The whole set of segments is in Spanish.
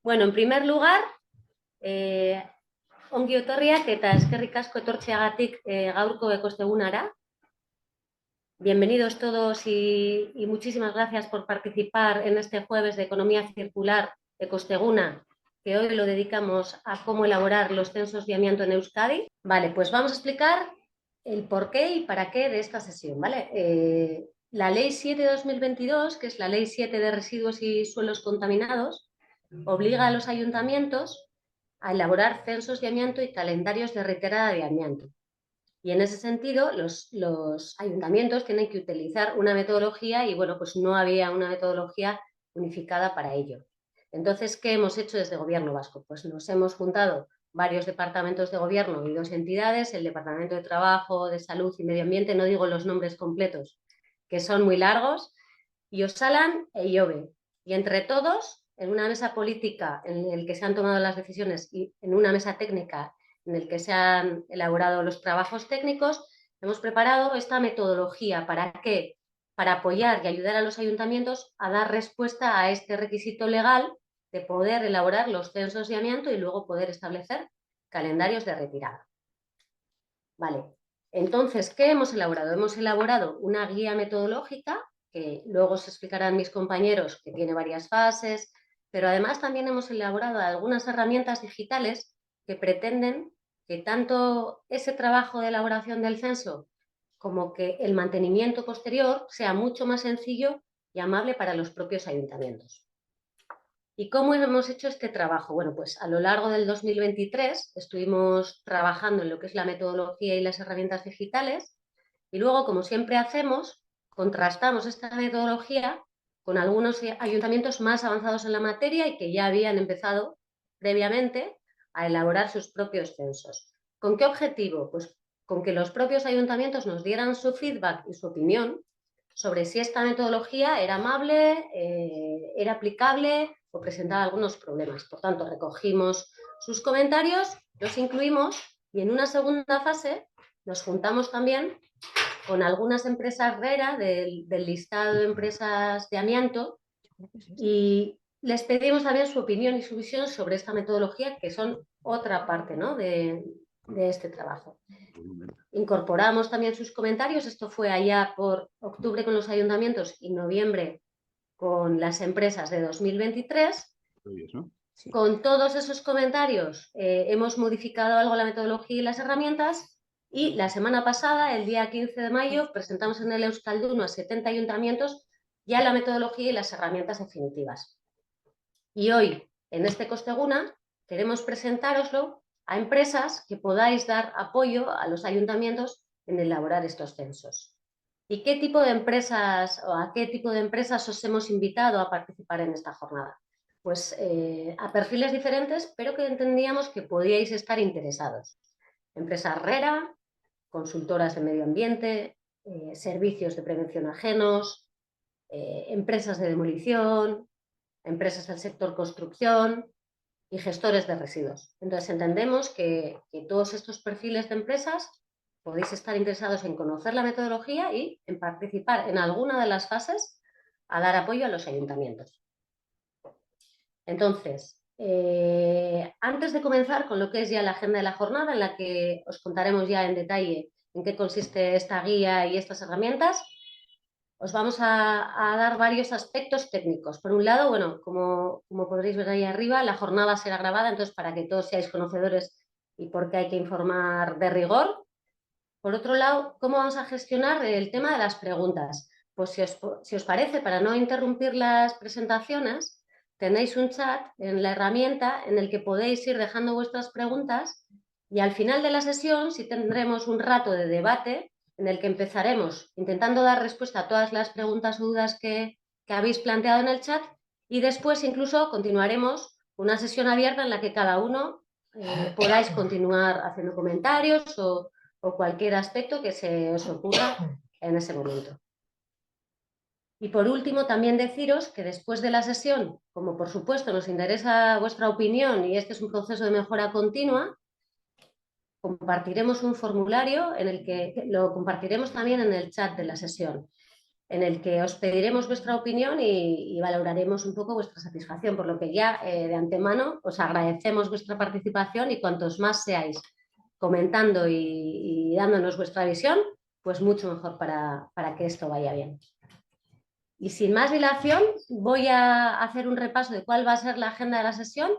Bueno, en primer lugar, ongi etorriak eta eskerrik asko etortzeagatik gaurko ekostegunara. Bienvenidos todos y muchísimas gracias por participar en este jueves de Economía Circular Ecosteguna, que hoy lo dedicamos a cómo elaborar los censos de amianto en Euskadi. Vale, pues vamos a explicar el porqué y para qué de esta sesión, ¿vale? La Ley 7 de 2022, que es la Ley 7 de Residuos y Suelos Contaminados, obliga a los ayuntamientos a elaborar censos de amianto y calendarios de retirada de amianto. Y en ese sentido, los ayuntamientos tienen que utilizar una metodología y, bueno, pues no había una metodología unificada para ello. Entonces, ¿qué hemos hecho desde Gobierno Vasco? Pues nos hemos juntado varios departamentos de gobierno y dos entidades, el Departamento de Trabajo, de Salud y Medio Ambiente, no digo los nombres completos, que son muy largos, y Osalan e IOBE. Y entre todos, en una mesa política en el que se han tomado las decisiones y en una mesa técnica en el que se han elaborado los trabajos técnicos, hemos preparado esta metodología. ¿Para qué? Para apoyar y ayudar a los ayuntamientos a dar respuesta a este requisito legal de poder elaborar los censos de amianto y luego poder establecer calendarios de retirada. Vale, entonces, ¿qué hemos elaborado? Hemos elaborado una guía metodológica que luego os explicarán mis compañeros, que tiene varias fases, pero además también hemos elaborado algunas herramientas digitales que pretenden que tanto ese trabajo de elaboración del censo como que el mantenimiento posterior sea mucho más sencillo y amable para los propios ayuntamientos. ¿Y cómo hemos hecho este trabajo? Bueno, pues a lo largo del 2023 estuvimos trabajando en lo que es la metodología y las herramientas digitales y luego, como siempre hacemos, contrastamos esta metodología con algunos ayuntamientos más avanzados en la materia y que ya habían empezado previamente a elaborar sus propios censos. ¿Con qué objetivo? Pues con que los propios ayuntamientos nos dieran su feedback y su opinión sobre si esta metodología era amable, era aplicable o presentaba algunos problemas. Por tanto, recogimos sus comentarios, los incluimos y en una segunda fase nos juntamos también con algunas empresas RERA del listado de empresas de amianto y les pedimos también su opinión y su visión sobre esta metodología, que son otra parte, ¿no?, de este trabajo. Incorporamos también sus comentarios, esto fue allá por octubre con los ayuntamientos y noviembre con las empresas de 2023. ¿No? Sí. Con todos esos comentarios hemos modificado algo la metodología y las herramientas y la semana pasada, el día 15 de mayo, presentamos en el Euskaldun a 70 ayuntamientos ya la metodología y las herramientas definitivas. Y hoy, en este Ecosteguna, queremos presentároslo a empresas que podáis dar apoyo a los ayuntamientos en elaborar estos censos. ¿Y qué tipo de empresas o a qué tipo de empresas os hemos invitado a participar en esta jornada? Pues a perfiles diferentes, pero que entendíamos que podíais estar interesados. Empresas RERA, consultoras de medio ambiente, servicios de prevención ajenos, empresas de demolición, empresas del sector construcción y gestores de residuos. Entonces entendemos que todos estos perfiles de empresas podéis estar interesados en conocer la metodología y en participar en alguna de las fases a dar apoyo a los ayuntamientos. Entonces, antes de comenzar con lo que es ya la agenda de la jornada, en la que os contaremos ya en detalle en qué consiste esta guía y estas herramientas, os vamos a dar varios aspectos técnicos. Por un lado, bueno, como podréis ver ahí arriba, la jornada será grabada, entonces para que todos seáis conocedores y porque hay que informar de rigor. Por otro lado, ¿cómo vamos a gestionar el tema de las preguntas? Pues si os parece, para no interrumpir las presentaciones, tenéis un chat en la herramienta en el que podéis ir dejando vuestras preguntas y al final de la sesión sí tendremos un rato de debate en el que empezaremos intentando dar respuesta a todas las preguntas o dudas que habéis planteado en el chat y después incluso continuaremos una sesión abierta en la que cada uno podáis continuar haciendo comentarios o cualquier aspecto que se os ocurra en ese momento. Y por último, también deciros que después de la sesión, como por supuesto nos interesa vuestra opinión y este es un proceso de mejora continua, compartiremos un formulario en el que lo compartiremos también en el chat de la sesión. en el que os pediremos vuestra opinión y valoraremos un poco vuestra satisfacción, por lo que ya de antemano os agradecemos vuestra participación y cuantos más seáis comentando y dándonos vuestra visión, pues mucho mejor para que esto vaya bien. Y sin más dilación, voy a hacer un repaso de cuál va a ser la agenda de la sesión,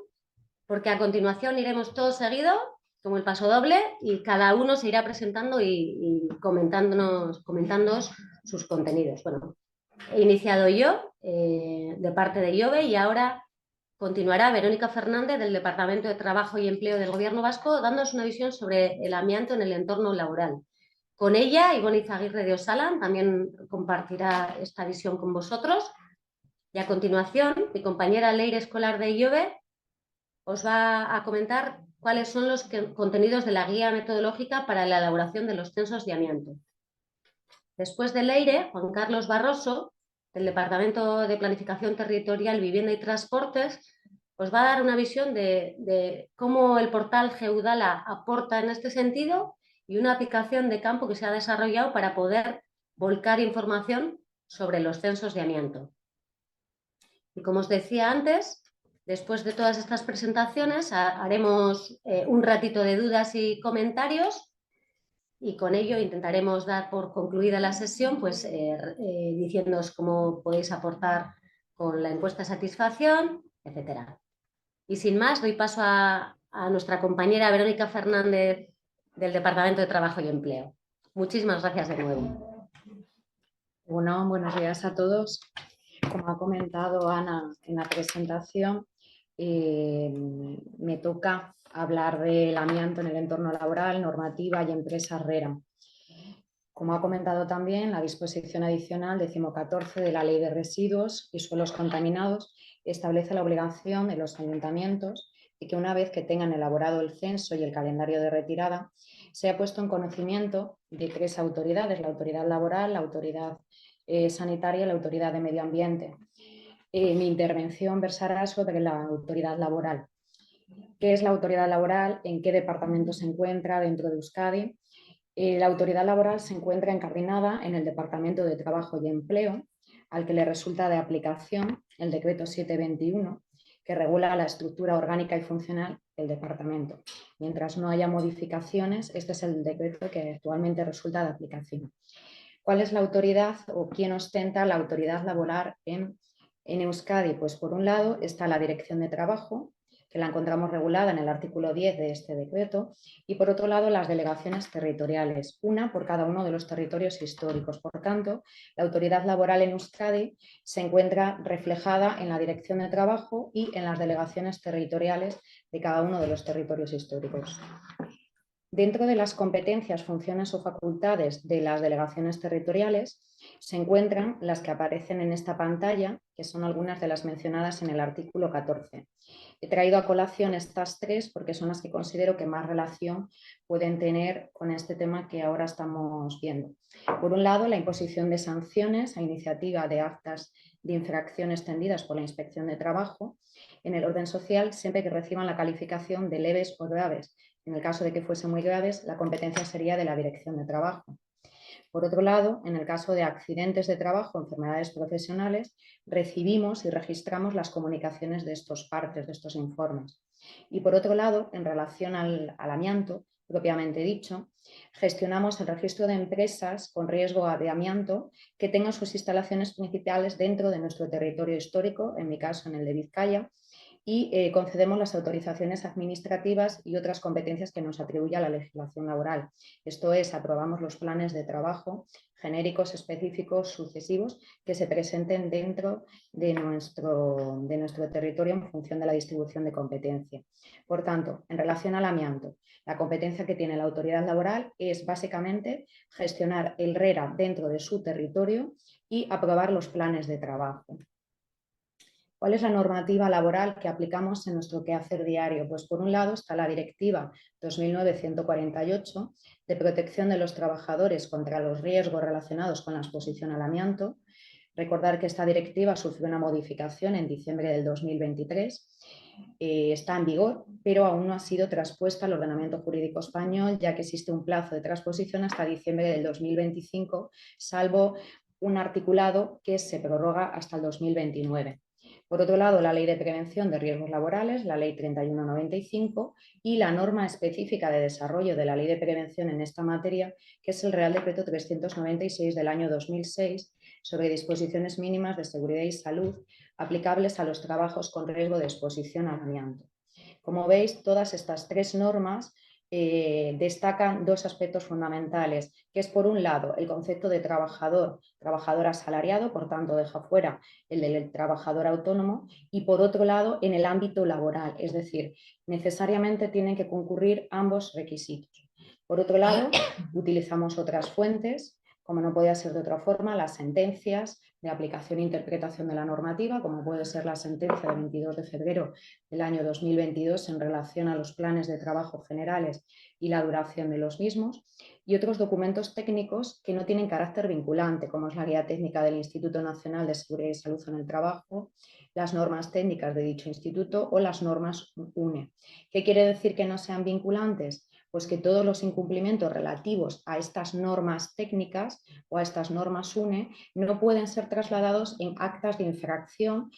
porque a continuación iremos todos seguido, como el paso doble, y cada uno se irá presentando y comentándonos sus contenidos. Bueno, he iniciado yo, de parte de IOBE, y ahora continuará Verónica Fernández, del Departamento de Trabajo y Empleo del Gobierno Vasco, dándonos una visión sobre el amianto en el entorno laboral. Con ella, Ivonne Izaguirre de Osalan también compartirá esta visión con vosotros. Y a continuación, mi compañera Leire Escolar de IOBE os va a comentar cuáles son los contenidos de la guía metodológica para la elaboración de los censos de amianto. Después de Leire, Juan Carlos Barroso, del Departamento de Planificación Territorial, Vivienda y Transportes, os va a dar una visión de cómo el portal Geudala aporta en este sentido y una aplicación de campo que se ha desarrollado para poder volcar información sobre los censos de amianto. Y como os decía antes, después de todas estas presentaciones haremos un ratito de dudas y comentarios y con ello intentaremos dar por concluida la sesión, pues diciéndoos cómo podéis aportar con la encuesta de satisfacción, etcétera. Y sin más, doy paso a nuestra compañera Verónica Fernández del Departamento de Trabajo y Empleo. Muchísimas gracias de nuevo. Bueno, buenos días a todos. Como ha comentado Ana en la presentación, me toca hablar del amianto en el entorno laboral, normativa y empresa RERA. Como ha comentado también, la disposición adicional 14 de la Ley de Residuos y Suelos Contaminados establece la obligación de los ayuntamientos de que una vez que tengan elaborado el censo y el calendario de retirada, se ha puesto en conocimiento de 3 autoridades: la autoridad laboral, la autoridad sanitaria y la autoridad de medio ambiente. Mi intervención versará sobre la autoridad laboral. ¿Qué es la autoridad laboral? ¿En qué departamento se encuentra dentro de Euskadi? La autoridad laboral se encuentra incardinada en el Departamento de Trabajo y Empleo, al que le resulta de aplicación el decreto 721, que regula la estructura orgánica y funcional del departamento. Mientras no haya modificaciones, este es el decreto que actualmente resulta de aplicación. ¿Cuál es la autoridad o quién ostenta la autoridad laboral en Euskadi? Pues por un lado está la Dirección de Trabajo, que la encontramos regulada en el artículo 10 de este decreto, y por otro lado las delegaciones territoriales, una por cada uno de los territorios históricos. Por tanto, la autoridad laboral en Euskadi se encuentra reflejada en la Dirección de Trabajo y en las delegaciones territoriales de cada uno de los territorios históricos. Dentro de las competencias, funciones o facultades de las delegaciones territoriales se encuentran las que aparecen en esta pantalla, que son algunas de las mencionadas en el artículo 14. He traído a colación estas 3 porque son las que considero que más relación pueden tener con este tema que ahora estamos viendo. Por un lado, la imposición de sanciones a iniciativa de actas de infracción extendidas por la Inspección de Trabajo en el orden social, siempre que reciban la calificación de leves o graves. En el caso de que fuesen muy graves, la competencia sería de la Dirección de Trabajo. Por otro lado, en el caso de accidentes de trabajo o enfermedades profesionales, recibimos y registramos las comunicaciones de estos partes, de estos informes. Y por otro lado, en relación al amianto, propiamente dicho, gestionamos el registro de empresas con riesgo de amianto que tengan sus instalaciones principales dentro de nuestro territorio histórico, en mi caso en el de Vizcaya, y concedemos las autorizaciones administrativas y otras competencias que nos atribuye la legislación laboral. Esto es, aprobamos los planes de trabajo genéricos, específicos, sucesivos, que se presenten dentro de nuestro territorio en función de la distribución de competencia. Por tanto, en relación al amianto, la competencia que tiene la autoridad laboral es básicamente gestionar el RERA dentro de su territorio y aprobar los planes de trabajo. ¿Cuál es la normativa laboral que aplicamos en nuestro quehacer diario? Pues por un lado está la Directiva 2009-148 de protección de los trabajadores contra los riesgos relacionados con la exposición al amianto. Recordar que esta directiva sufrió una modificación en diciembre del 2023. Está en vigor, pero aún no ha sido traspuesta al ordenamiento jurídico español, ya que existe un plazo de transposición hasta diciembre del 2025, salvo un articulado que se prorroga hasta el 2029. Por otro lado, la Ley de Prevención de Riesgos Laborales, la Ley 3195, y la norma específica de desarrollo de la Ley de Prevención en esta materia, que es el Real Decreto 396 del año 2006 sobre disposiciones mínimas de seguridad y salud aplicables a los trabajos con riesgo de exposición al amianto. Como veis, todas estas tres normas destacan dos aspectos fundamentales, que es por un lado el concepto de trabajador asalariado, por tanto deja fuera el del trabajador autónomo, y por otro lado en el ámbito laboral, es decir, necesariamente tienen que concurrir ambos requisitos. Por otro lado, utilizamos otras fuentes, como no podía ser de otra forma, las sentencias de aplicación e interpretación de la normativa, como puede ser la sentencia del 22 de febrero del año 2022 en relación a los planes de trabajo generales y la duración de los mismos, y otros documentos técnicos que no tienen carácter vinculante, como es la Guía Técnica del Instituto Nacional de Seguridad y Salud en el Trabajo, las normas técnicas de dicho instituto o las normas UNE. ¿Qué quiere decir que no sean vinculantes? Pues que todos los incumplimientos relativos a estas normas técnicas o a estas normas UNE no pueden ser trasladados en actas de infracción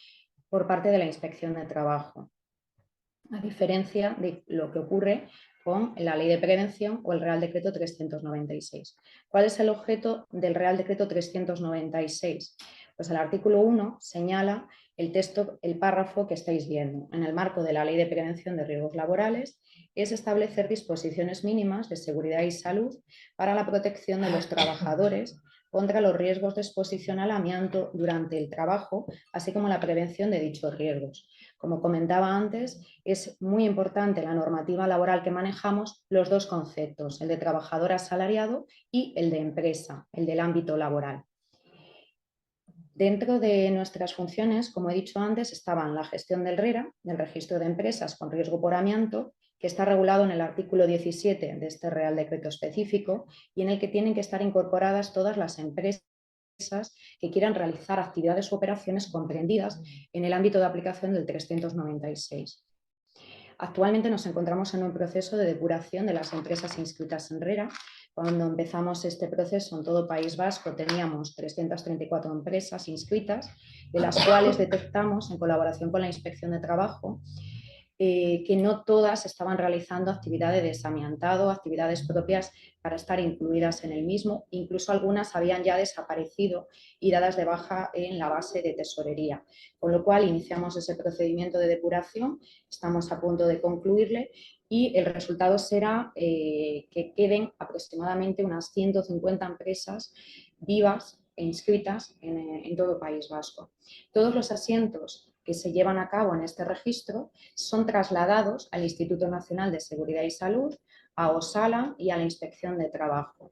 por parte de la Inspección de Trabajo, a diferencia de lo que ocurre con la Ley de Prevención o el Real Decreto 396. ¿Cuál es el objeto del Real Decreto 396? Pues el artículo 1 señala el texto, el párrafo que estáis viendo. En el marco de la Ley de Prevención de Riesgos Laborales es establecer disposiciones mínimas de seguridad y salud para la protección de los trabajadores contra los riesgos de exposición al amianto durante el trabajo, así como la prevención de dichos riesgos. Como comentaba antes, es muy importante la normativa laboral que manejamos, los dos conceptos, el de trabajador asalariado y el de empresa, el del ámbito laboral. Dentro de nuestras funciones, como he dicho antes, estaban la gestión del RERA, del registro de empresas con riesgo por amianto, que está regulado en el artículo 17 de este Real Decreto específico y en el que tienen que estar incorporadas todas las empresas que quieran realizar actividades o operaciones comprendidas en el ámbito de aplicación del 396. Actualmente nos encontramos en un proceso de depuración de las empresas inscritas en RERA. Cuando empezamos este proceso en todo País Vasco teníamos 334 empresas inscritas, de las cuales detectamos, en colaboración con la Inspección de Trabajo, que no todas estaban realizando actividades de desamiantado, actividades propias para estar incluidas en el mismo, incluso algunas habían ya desaparecido y dadas de baja en la base de tesorería, con lo cual iniciamos ese procedimiento de depuración, estamos a punto de concluirle y el resultado será que queden aproximadamente unas 150 empresas vivas e inscritas en todo País Vasco. Todos los asientos que se llevan a cabo en este registro son trasladados al Instituto Nacional de Seguridad y Salud, a Osalan y a la Inspección de Trabajo.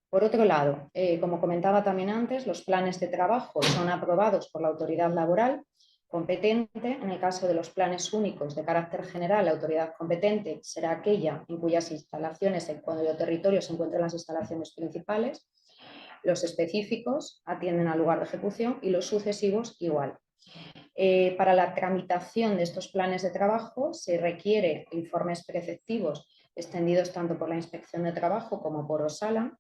Por otro lado, como comentaba también antes, los planes de trabajo son aprobados por la autoridad laboral competente. En el caso de los planes únicos de carácter general, la autoridad competente será aquella en cuyas instalaciones, en cuyo territorio se encuentran las instalaciones principales. Los específicos atienden al lugar de ejecución y los sucesivos igual. Para la tramitación de estos planes de trabajo se requiere informes preceptivos extendidos tanto por la Inspección de Trabajo como por Osalan,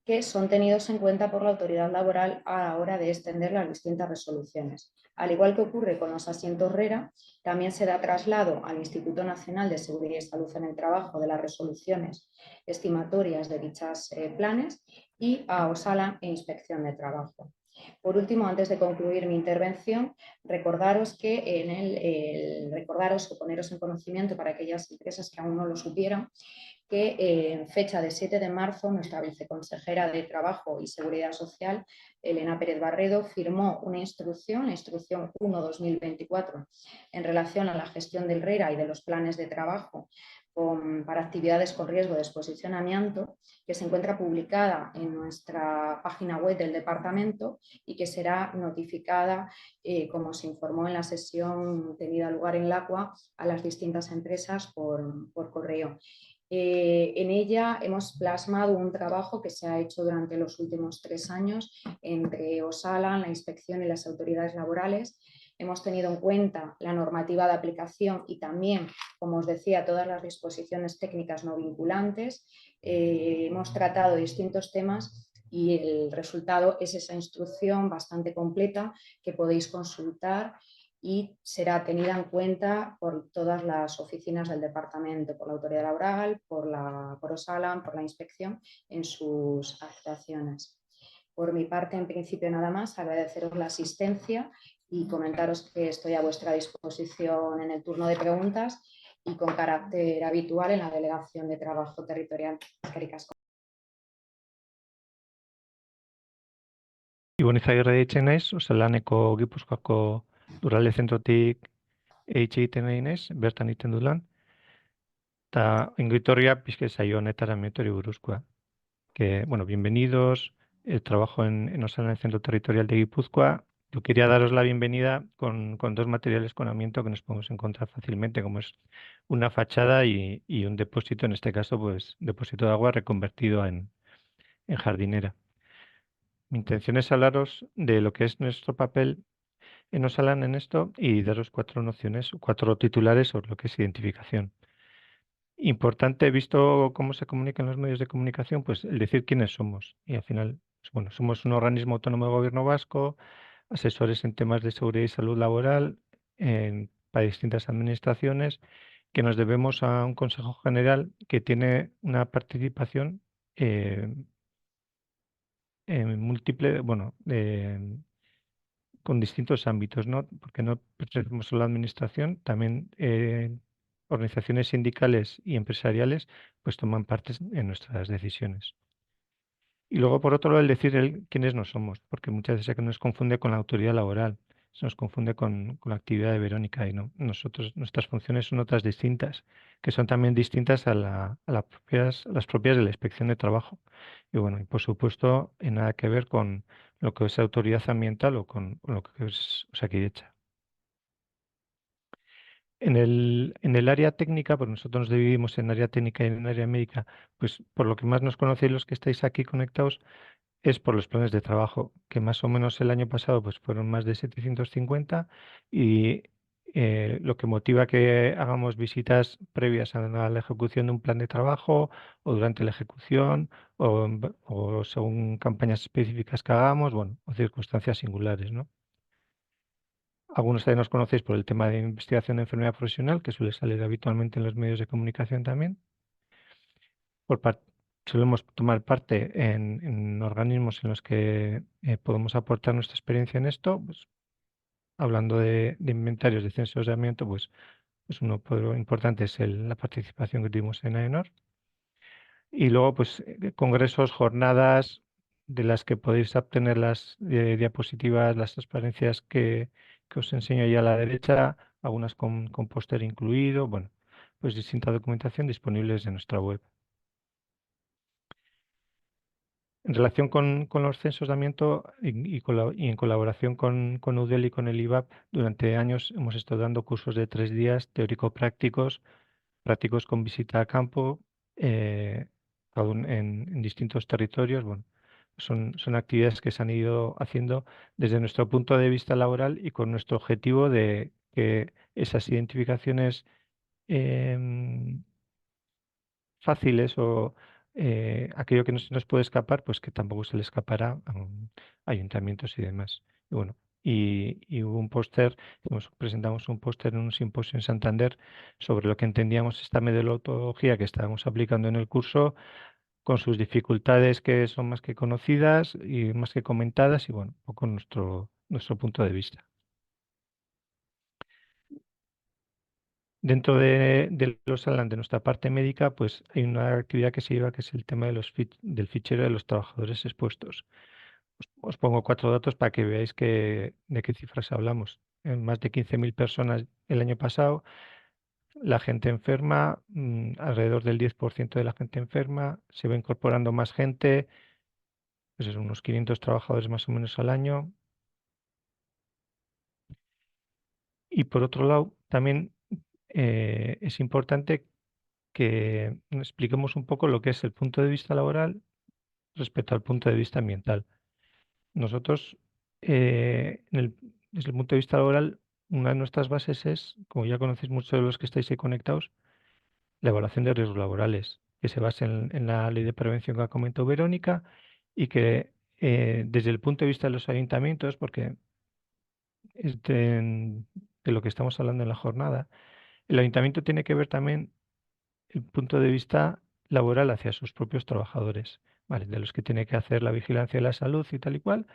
que son tenidos en cuenta por la autoridad laboral a la hora de extender las distintas resoluciones. Al igual que ocurre con los asientos RERA, también se da traslado al Instituto Nacional de Seguridad y Salud en el Trabajo de las resoluciones estimatorias de dichos planes y a Osalan e Inspección de Trabajo. Por último, antes de concluir mi intervención, recordaros o poneros en conocimiento para aquellas empresas que aún no lo supieran, que en fecha de 7 de marzo nuestra viceconsejera de Trabajo y Seguridad Social, Elena Pérez Barredo, firmó una instrucción, la instrucción 1/2024, en relación a la gestión del RERA y de los planes de trabajo para actividades con riesgo de exposición a amianto, que se encuentra publicada en nuestra página web del departamento y que será notificada, como se informó en la sesión tenida lugar en LACUA, a las distintas empresas por correo. En ella hemos plasmado un trabajo que se ha hecho durante los últimos 3 años entre Osalan, la Inspección y las autoridades laborales. Hemos tenido en cuenta la normativa de aplicación y también, como os decía, todas las disposiciones técnicas no vinculantes. Hemos tratado distintos temas y el resultado es esa instrucción bastante completa que podéis consultar y será tenida en cuenta por todas las oficinas del departamento, por la autoridad laboral, por Osalan, por la inspección en sus actuaciones. Por mi parte, en principio, nada más, agradeceros la asistencia y comentaros que estoy a vuestra disposición en el turno de preguntas y con carácter habitual en la Delegación de Trabajo Territorial. Ibon Izagirre deitzen naiz, Osalaneko Gipuzkoako lurralde zentrotik eitxe egiten nahi naiz, bertan egiten du lan. Eta ingoitorria pixke zaio honetara metori buruzkoa. Que, bueno, bienvenidos, trabajo en Osalan, el Centro Territorial de Guipúzcoa. Yo quería daros la bienvenida con dos materiales con amianto que nos podemos encontrar fácilmente, como es una fachada y un depósito, en este caso, pues, depósito de agua reconvertido en jardinera. Mi intención es hablaros de lo que es nuestro papel en Osalan en esto y daros 4 nociones, 4 titulares sobre lo que es identificación. Importante, visto cómo se comunican los medios de comunicación, pues el decir quiénes somos. Y al final, pues, bueno, somos un organismo autónomo de gobierno vasco, asesores en temas de seguridad y salud laboral para distintas administraciones, que nos debemos a un Consejo General que tiene una participación eh, múltiple, bueno, con distintos ámbitos, ¿no? Porque no pertenecemos solo a la administración, también organizaciones sindicales y empresariales pues toman parte en nuestras decisiones. Y luego, por otro lado, el decir quiénes no somos, porque muchas veces se nos confunde con la autoridad laboral, se nos confunde con la actividad de Verónica y no. Nosotros, nuestras funciones son otras distintas, que son también distintas a las propias de la inspección de trabajo. Y bueno, y por supuesto, en nada que ver con lo que es autoridad ambiental o con lo que es Osakidetza. En el área técnica, pues nosotros nos dividimos en área técnica y en área médica, pues por lo que más nos conocéis los que estáis aquí conectados, es por los planes de trabajo, que más o menos el año pasado pues fueron más de 750 y lo que motiva que hagamos visitas previas a la ejecución de un plan de trabajo o durante la ejecución o según campañas específicas que hagamos, bueno, o circunstancias singulares, ¿no? Algunos también nos conocéis por el tema de investigación de enfermedad profesional, que suele salir habitualmente en los medios de comunicación también. Por solemos tomar parte en organismos en los que podemos aportar nuestra experiencia en esto, pues, hablando de inventarios de censos de amianto, pues uno importante es la participación que tuvimos en AENOR. Y luego, pues, congresos, jornadas de las que podéis obtener las diapositivas, las transparencias que os enseño ya a la derecha, algunas con póster incluido, bueno, pues distinta documentación disponibles en nuestra web. En relación con los censos de amianto y en colaboración con UDEL y con el IVAP, durante años hemos estado dando cursos de 3 días teórico-prácticos, prácticos con visita a campo, en distintos territorios. Bueno, son actividades que se han ido haciendo desde nuestro punto de vista laboral y con nuestro objetivo de que esas identificaciones em, fáciles o aquello que no se nos puede escapar, pues que tampoco se le escapará a ayuntamientos y demás. Y bueno, y hubo un póster, presentamos un póster en un simposio en Santander sobre lo que entendíamos esta metodología que estábamos aplicando en el curso, con sus dificultades que son más que conocidas y más que comentadas, y bueno, un poco nuestro punto de vista. Dentro de los Alan, de nuestra parte médica, pues hay una actividad que se lleva que es el tema del fichero de los trabajadores expuestos. Os pongo 4 datos para que veáis de qué cifras hablamos. En más de 15.000 personas el año pasado, la gente enferma, alrededor del 10% de la gente enferma, se va incorporando más gente, pues es unos 500 trabajadores más o menos al año. Y por otro lado, también es importante que expliquemos un poco lo que es el punto de vista laboral respecto al punto de vista ambiental. Nosotros, desde el punto de vista laboral, una de nuestras bases es, como ya conocéis muchos de los que estáis ahí conectados, la evaluación de riesgos laborales, que se basa en la ley de prevención que ha comentado Verónica y que desde el punto de vista de los ayuntamientos, porque es de lo que estamos hablando en la jornada, el ayuntamiento tiene que ver también el punto de vista laboral hacia sus propios trabajadores, ¿vale? De los que tiene que hacer la vigilancia de la salud y tal y cual.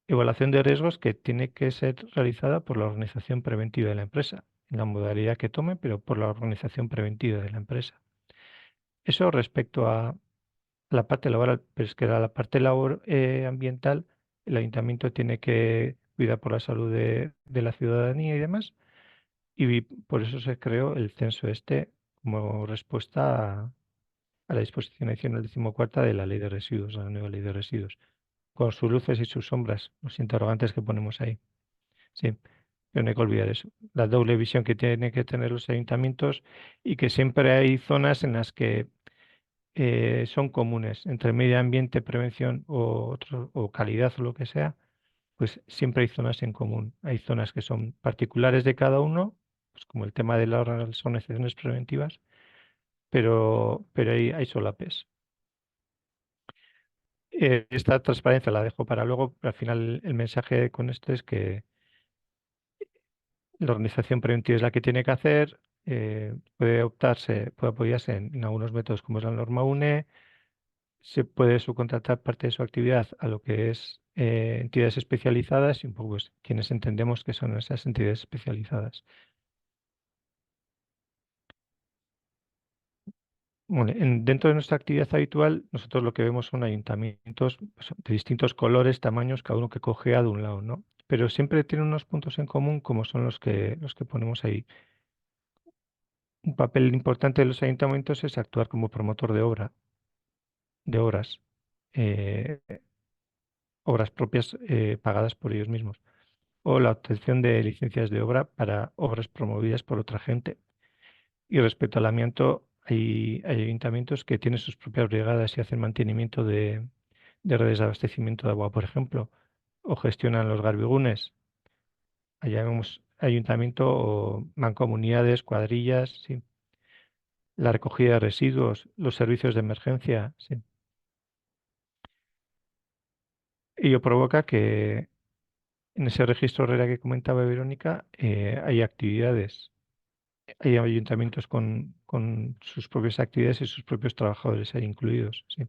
Evaluación de riesgos que tiene que ser realizada por la organización preventiva de la empresa, en la modalidad que tome, pero por la organización preventiva de la empresa. Eso respecto a la parte laboral, pero es que la parte ambiental, el ayuntamiento tiene que cuidar por la salud de la ciudadanía y demás, y por eso se creó el censo este como respuesta a la disposición adicional 14ª de la Ley de Residuos, a la nueva Ley de Residuos, con sus luces y sus sombras, los interrogantes que ponemos ahí. Sí, pero no hay que olvidar eso, la doble visión que tienen que tener los ayuntamientos y que siempre hay zonas en las que son comunes entre medio ambiente, prevención o calidad o lo que sea, pues siempre hay zonas en común. Hay zonas que son particulares de cada uno, pues como el tema de las organizaciones preventivas, pero hay solapes. Esta transparencia la dejo para luego, pero al final el mensaje con esto es que la organización preventiva es la que tiene que hacer, puede apoyarse en algunos métodos como es la norma UNE, se puede subcontratar parte de su actividad a lo que es entidades especializadas y un poco pues, quienes entendemos que son esas entidades especializadas. Bueno, dentro de nuestra actividad habitual, nosotros lo que vemos son ayuntamientos pues, de distintos colores, tamaños, cada uno que cojea de un lado, ¿no? Pero siempre tienen unos puntos en común como son los que ponemos ahí. Un papel importante de los ayuntamientos es actuar como promotor de obras, eh, obras propias pagadas por ellos mismos, o la obtención de licencias de obra para obras promovidas por otra gente. Y respecto al amianto, hay ayuntamientos que tienen sus propias brigadas y hacen mantenimiento de redes de abastecimiento de agua, por ejemplo, o gestionan los garbigunes. Allá vemos ayuntamiento o mancomunidades, cuadrillas, sí. La recogida de residuos, los servicios de emergencia, sí. Ello provoca que en ese registro RERA que comentaba Verónica hay actividades, hay ayuntamientos con sus propias actividades y sus propios trabajadores ahí incluidos, sí.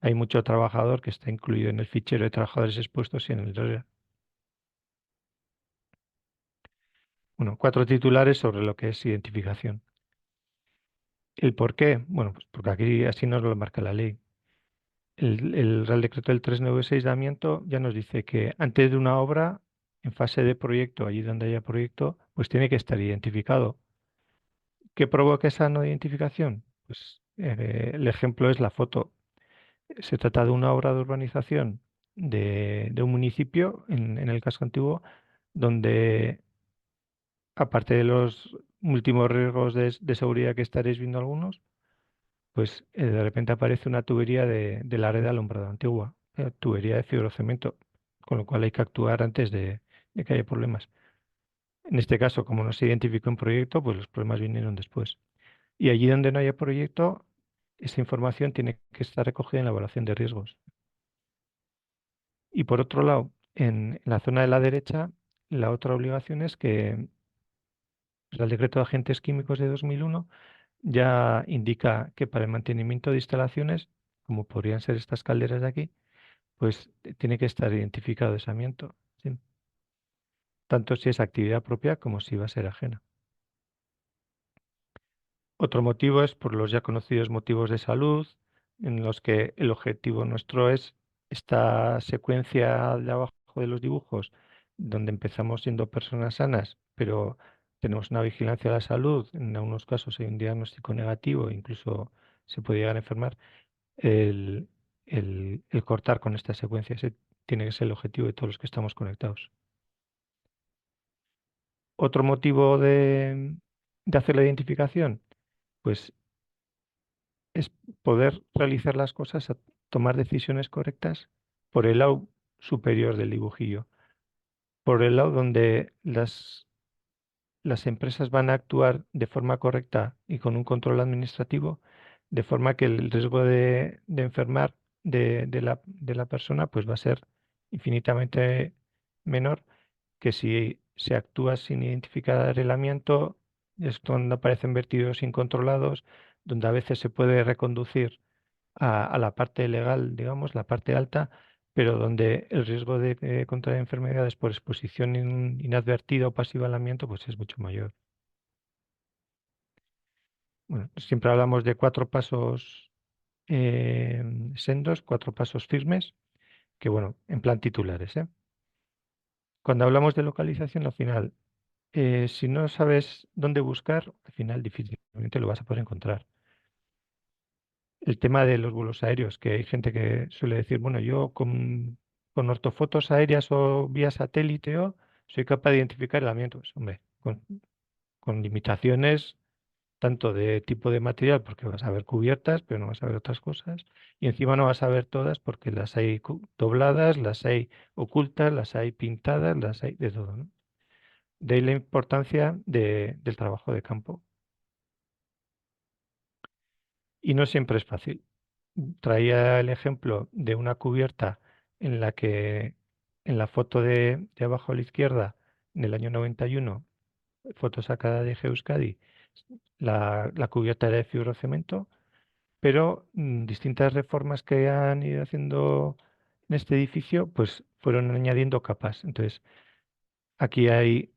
Hay mucho trabajador que está incluido en el fichero de trabajadores expuestos y en el RERA. Bueno, 4 titulares sobre lo que es identificación. ¿El por qué? Bueno, pues porque aquí así nos lo marca la ley. El Real Decreto del 396 de amianto ya nos dice que antes de una obra, en fase de proyecto, allí donde haya proyecto, pues tiene que estar identificado. ¿Qué provoca esa no identificación? Pues el ejemplo es la foto. Se trata de una obra de urbanización de un municipio, en el casco antiguo, donde, aparte de los últimos riesgos de seguridad que estaréis viendo algunos, pues de repente aparece una tubería de la red de alumbrado antigua, tubería de fibrocemento, con lo cual hay que actuar antes de que haya problemas. En este caso, como no se identificó un proyecto, pues los problemas vinieron después. Y allí donde no haya proyecto, esa información tiene que estar recogida en la evaluación de riesgos. Y por otro lado, en la zona de la derecha, la otra obligación es que el decreto de agentes químicos de 2001 ya indica que para el mantenimiento de instalaciones, como podrían ser estas calderas de aquí, pues tiene que estar identificado ese amianto, ¿sí? Tanto si es actividad propia como si va a ser ajena. Otro motivo es por los ya conocidos motivos de salud, en los que el objetivo nuestro es esta secuencia de abajo de los dibujos, donde empezamos siendo personas sanas, pero tenemos una vigilancia de la salud, en algunos casos hay un diagnóstico negativo, incluso se puede llegar a enfermar, el, el cortar con esta secuencia, ese tiene que ser el objetivo de todos los que estamos conectados. Otro motivo de hacer la identificación, pues es poder realizar las cosas, tomar decisiones correctas por el lado superior del dibujillo, por el lado donde las empresas van a actuar de forma correcta y con un control administrativo, de forma que el riesgo de enfermar de la persona, pues va a ser infinitamente menor que si se actúa sin identificar el amianto, es donde aparecen vertidos incontrolados, donde a veces se puede reconducir a la parte legal, digamos, la parte alta, pero donde el riesgo de contraer enfermedades por exposición inadvertida o pasiva al amianto pues es mucho mayor. Bueno, siempre hablamos de 4 pasos sendos, 4 pasos firmes, que bueno, en plan titulares, ¿eh? Cuando hablamos de localización, al final, si no sabes dónde buscar, al final difícilmente lo vas a poder encontrar. El tema de los vuelos aéreos, que hay gente que suele decir, bueno, yo con ortofotos aéreas o vía satélite soy capaz de identificar el amianto. Pues, hombre, con limitaciones tanto de tipo de material, porque vas a ver cubiertas, pero no vas a ver otras cosas, y encima no vas a ver todas porque las hay dobladas, las hay ocultas, las hay pintadas, las hay de todo, ¿no? De ahí la importancia del trabajo de campo. Y no siempre es fácil. Traía el ejemplo de una cubierta en la que en la foto de abajo a la izquierda, en el año 91, foto sacada de Geoskadi, la cubierta era de fibrocemento, pero distintas reformas que han ido haciendo en este edificio, pues fueron añadiendo capas. Entonces, aquí hay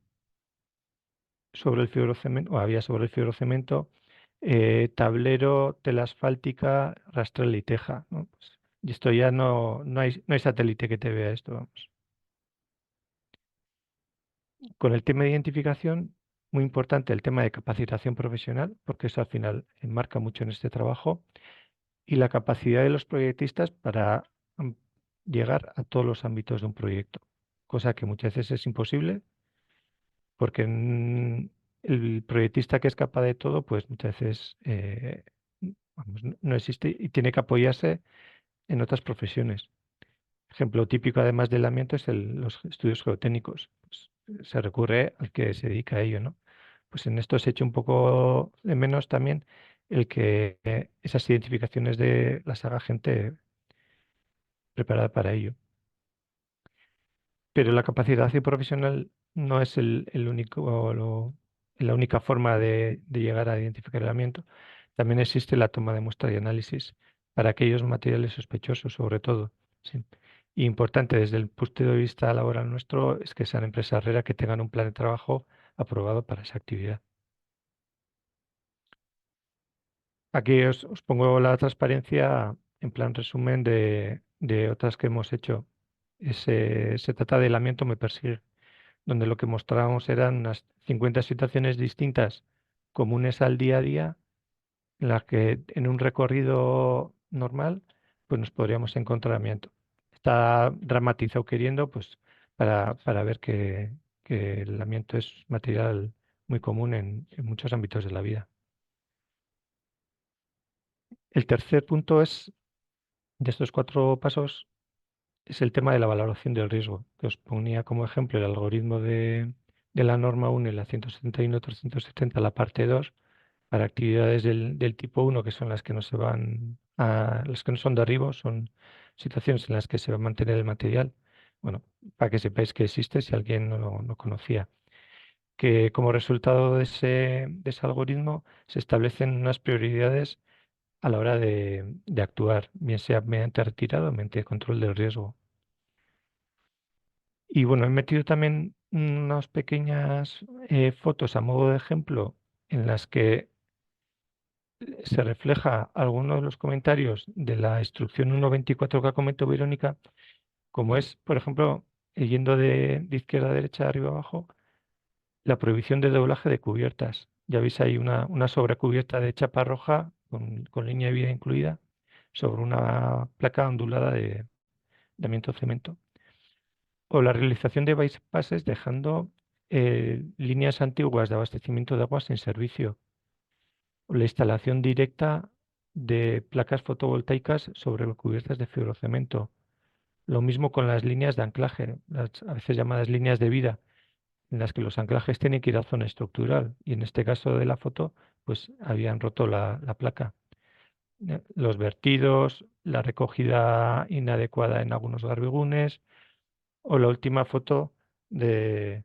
sobre el fibrocemento, o había sobre el fibrocemento, tablero, tela asfáltica, rastral y teja, ¿no? Y esto ya no hay satélite que te vea esto, vamos. Con el tema de identificación, muy importante el tema de capacitación profesional, porque eso al final enmarca mucho en este trabajo, y la capacidad de los proyectistas para mm, llegar a todos los ámbitos de un proyecto, cosa que muchas veces es imposible porque el proyectista que es capaz de todo, pues muchas veces vamos, no existe y tiene que apoyarse en otras profesiones. Ejemplo típico, además del ambiente, es los estudios geotécnicos. Pues, se recurre al que se dedica a ello, ¿no? Pues en esto se echa un poco de menos también el que esas identificaciones las haga gente preparada para ello. Pero la capacitación profesional no es el único, la única forma de llegar a identificar el amianto. También existe la toma de muestra y análisis para aquellos materiales sospechosos, sobre todo. Sí. Y importante desde el punto de vista laboral nuestro es que sean empresas RERA que tengan un plan de trabajo aprobado para esa actividad. Aquí os pongo la transparencia en plan resumen de otras que hemos hecho. Se trata del amianto me persigue, donde lo que mostrábamos eran unas 50 situaciones distintas comunes al día a día, en las que en un recorrido normal pues nos podríamos encontrar amianto. Está dramatizado queriendo pues para ver que el amianto es material muy común en muchos ámbitos de la vida. El tercer punto de estos 4 pasos es el tema de la valoración del riesgo, que os ponía como ejemplo el algoritmo de la norma 1 y la 171-370, la parte 2, para actividades del tipo 1, que son las que no se van las que no son derribos, son situaciones en las que se va a mantener el material. Bueno, para que sepáis que existe si alguien no conocía. Que como resultado de ese algoritmo se establecen unas prioridades a la hora de actuar, bien sea mediante retirada o mediante control del riesgo. Y bueno, he metido también unas pequeñas fotos a modo de ejemplo en las que se refleja algunos de los comentarios de la instrucción 1.24 que ha comentado Verónica, como es, por ejemplo, yendo de izquierda a derecha, de arriba a abajo, la prohibición de doblaje de cubiertas. Ya veis ahí una sobrecubierta de chapa roja con línea de vida incluida sobre una placa ondulada de amianto cemento. O la realización de bypasses dejando líneas antiguas de abastecimiento de agua sin servicio. O la instalación directa de placas fotovoltaicas sobre cubiertas de fibrocemento. Lo mismo con las líneas de anclaje, las a veces llamadas líneas de vida, en las que los anclajes tienen que ir a zona estructural. Y en este caso de la foto, pues habían roto la placa. los vertidos, la recogida inadecuada en algunos garbigunes o la última foto en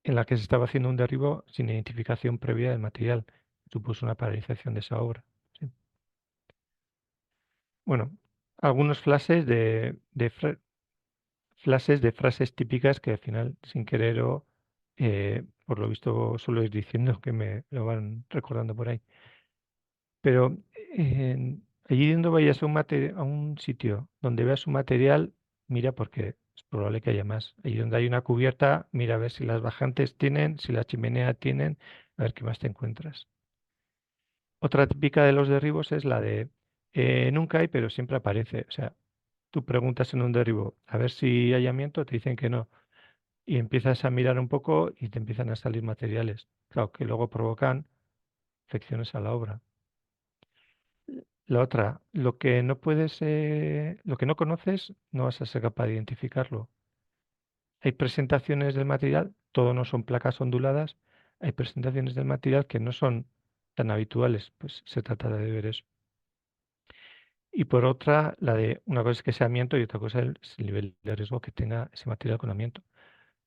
la que se estaba haciendo un derribo sin identificación previa del material. Supuso una paralización de esa obra. Sí. Bueno, algunos flashes de frases típicas que al final, sin querer o por lo visto solo ir diciendo que me lo van recordando por ahí. Pero allí donde vayas a un sitio donde veas un material, mira porque es probable que haya más. Allí donde hay una cubierta, mira a ver si las bajantes tienen, si la chimenea tienen, a ver qué más te encuentras. Otra típica de los derribos es la de nunca hay, pero siempre aparece. O sea, tú preguntas en un derribo a ver si hay amianto, te dicen que no. Y empiezas a mirar un poco y te empiezan a salir materiales, claro, que luego provocan afecciones a la obra. La otra, lo que no conoces, no vas a ser capaz de identificarlo. Hay presentaciones del material, todo no son placas onduladas, hay presentaciones del material que no son tan habituales, pues se trata de ver eso. Y por otra, la de una cosa es que sea amianto y otra cosa es el nivel de riesgo que tenga ese material con amianto.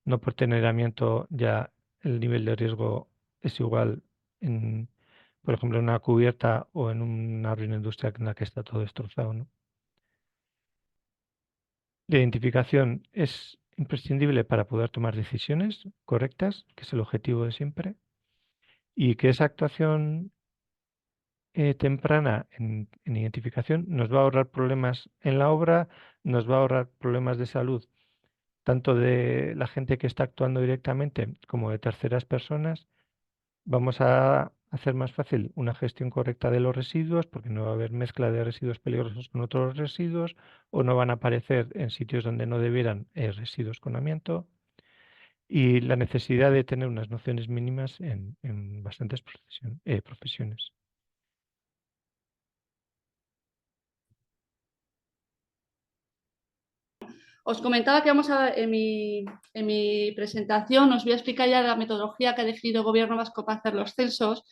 No por tener amianto ya el nivel de riesgo es igual en, por ejemplo, en una cubierta o en una ruina industrial en la que está todo destrozado, ¿no? La identificación es imprescindible para poder tomar decisiones correctas, que es el objetivo de siempre, y que esa actuación temprana en identificación nos va a ahorrar problemas en la obra, nos va a ahorrar problemas de salud, tanto de la gente que está actuando directamente como de terceras personas. Vamos a hacer más fácil una gestión correcta de los residuos, porque no va a haber mezcla de residuos peligrosos con otros residuos, o no van a aparecer en sitios donde no debieran residuos con amianto, y la necesidad de tener unas nociones mínimas en bastantes profesiones. Os comentaba que en mi presentación os voy a explicar ya la metodología que ha definido el Gobierno vasco para hacer los censos,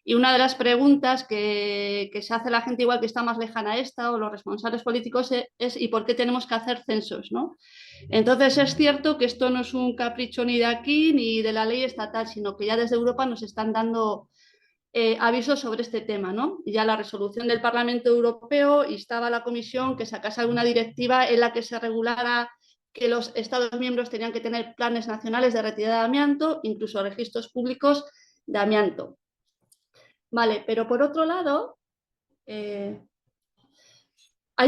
y una de las preguntas que se hace la gente igual que está más lejana a esta o los responsables políticos es ¿y por qué tenemos que hacer censos, ¿no? Entonces es cierto que esto no es un capricho ni de aquí ni de la ley estatal, sino que ya desde Europa nos están dando avisos sobre este tema, ¿no? Y ya la resolución del Parlamento Europeo instaba a la Comisión que sacase alguna directiva en la que se regulara que los Estados miembros tenían que tener planes nacionales de retirada de amianto, incluso registros públicos de amianto. Vale, pero por otro lado, hay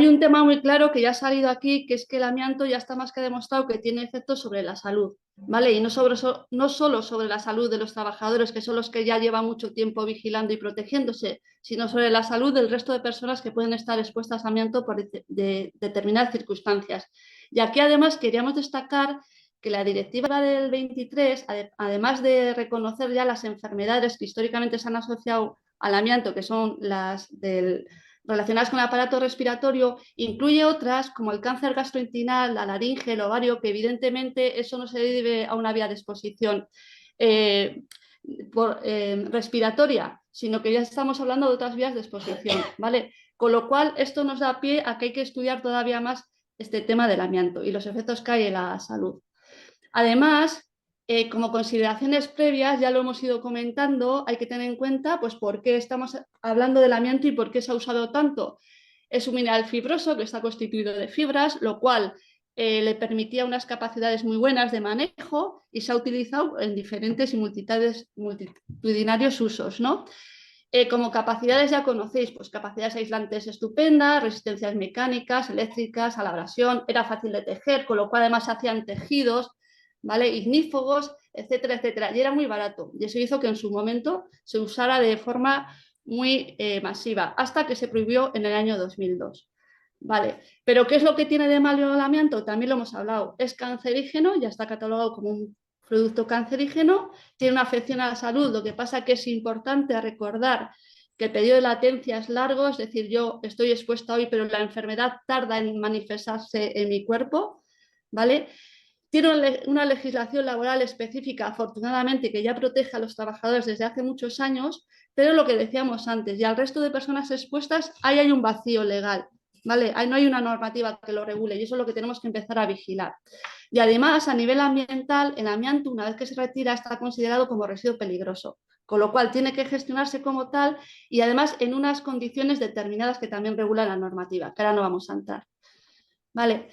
un tema muy claro que ya ha salido aquí, que es que el amianto ya está más que demostrado que tiene efectos sobre la salud, ¿vale? Y no solo sobre la salud de los trabajadores, que son los que ya llevan mucho tiempo vigilando y protegiéndose, sino sobre la salud del resto de personas que pueden estar expuestas a amianto por determinadas circunstancias. Y aquí además queríamos destacar que la directiva del 23, además de reconocer ya las enfermedades que históricamente se han asociado al amianto, que son las relacionadas con el aparato respiratorio, incluye otras como el cáncer gastrointestinal, la laringe, el ovario, que evidentemente eso no se debe a una vía de exposición respiratoria, sino que ya estamos hablando de otras vías de exposición, ¿vale? Con lo cual, esto nos da pie a que hay que estudiar todavía más este tema del amianto y los efectos que hay en la salud. Además, como consideraciones previas, ya lo hemos ido comentando, hay que tener en cuenta pues, por qué estamos hablando del amianto y por qué se ha usado tanto. Es un mineral fibroso que está constituido de fibras, lo cual le permitía unas capacidades muy buenas de manejo y se ha utilizado en diferentes y multitudinarios usos, ¿no? Como capacidades ya conocéis, pues capacidades aislantes estupendas, resistencias mecánicas, eléctricas, a la abrasión, era fácil de tejer, con lo cual además se hacían tejidos, ¿vale? Ignífugos, etcétera, etcétera. Y era muy barato. Y eso hizo que en su momento se usara de forma muy masiva, hasta que se prohibió en el año 2002. Vale, pero ¿qué es lo que tiene de malo el amianto? También lo hemos hablado. Es cancerígeno, ya está catalogado como un producto cancerígeno, tiene una afección a la salud. Lo que pasa que es importante recordar que el periodo de latencia es largo, es decir, yo estoy expuesta hoy, pero la enfermedad tarda en manifestarse en mi cuerpo, ¿vale? Tiene una legislación laboral específica, afortunadamente, que ya protege a los trabajadores desde hace muchos años, pero lo que decíamos antes, y al resto de personas expuestas, ahí hay un vacío legal, ¿vale? Ahí no hay una normativa que lo regule y eso es lo que tenemos que empezar a vigilar. Y además, a nivel ambiental, el amianto, una vez que se retira, está considerado como residuo peligroso, con lo cual tiene que gestionarse como tal y además en unas condiciones determinadas que también regula la normativa, que ahora no vamos a entrar. ¿Vale?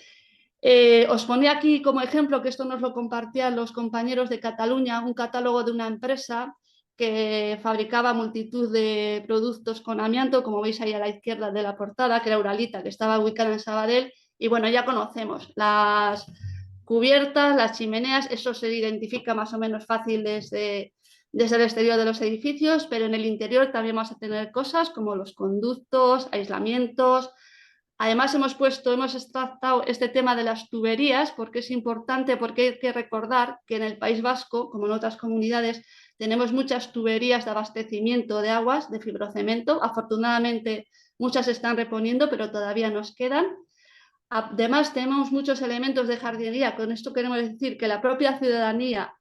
Os ponía aquí como ejemplo, que esto nos lo compartían los compañeros de Cataluña, un catálogo de una empresa que fabricaba multitud de productos con amianto, como veis ahí a la izquierda de la portada, que era Uralita, que estaba ubicada en Sabadell, y bueno, ya conocemos las cubiertas, las chimeneas, eso se identifica más o menos fácil desde el exterior de los edificios, pero en el interior también vamos a tener cosas como los conductos, aislamientos. Además hemos extractado este tema de las tuberías porque es importante, porque hay que recordar que en el País Vasco, como en otras comunidades, tenemos muchas tuberías de abastecimiento de aguas, de fibrocemento. Afortunadamente muchas se están reponiendo, pero todavía nos quedan. Además tenemos muchos elementos de jardinería. Con esto queremos decir que la propia ciudadanía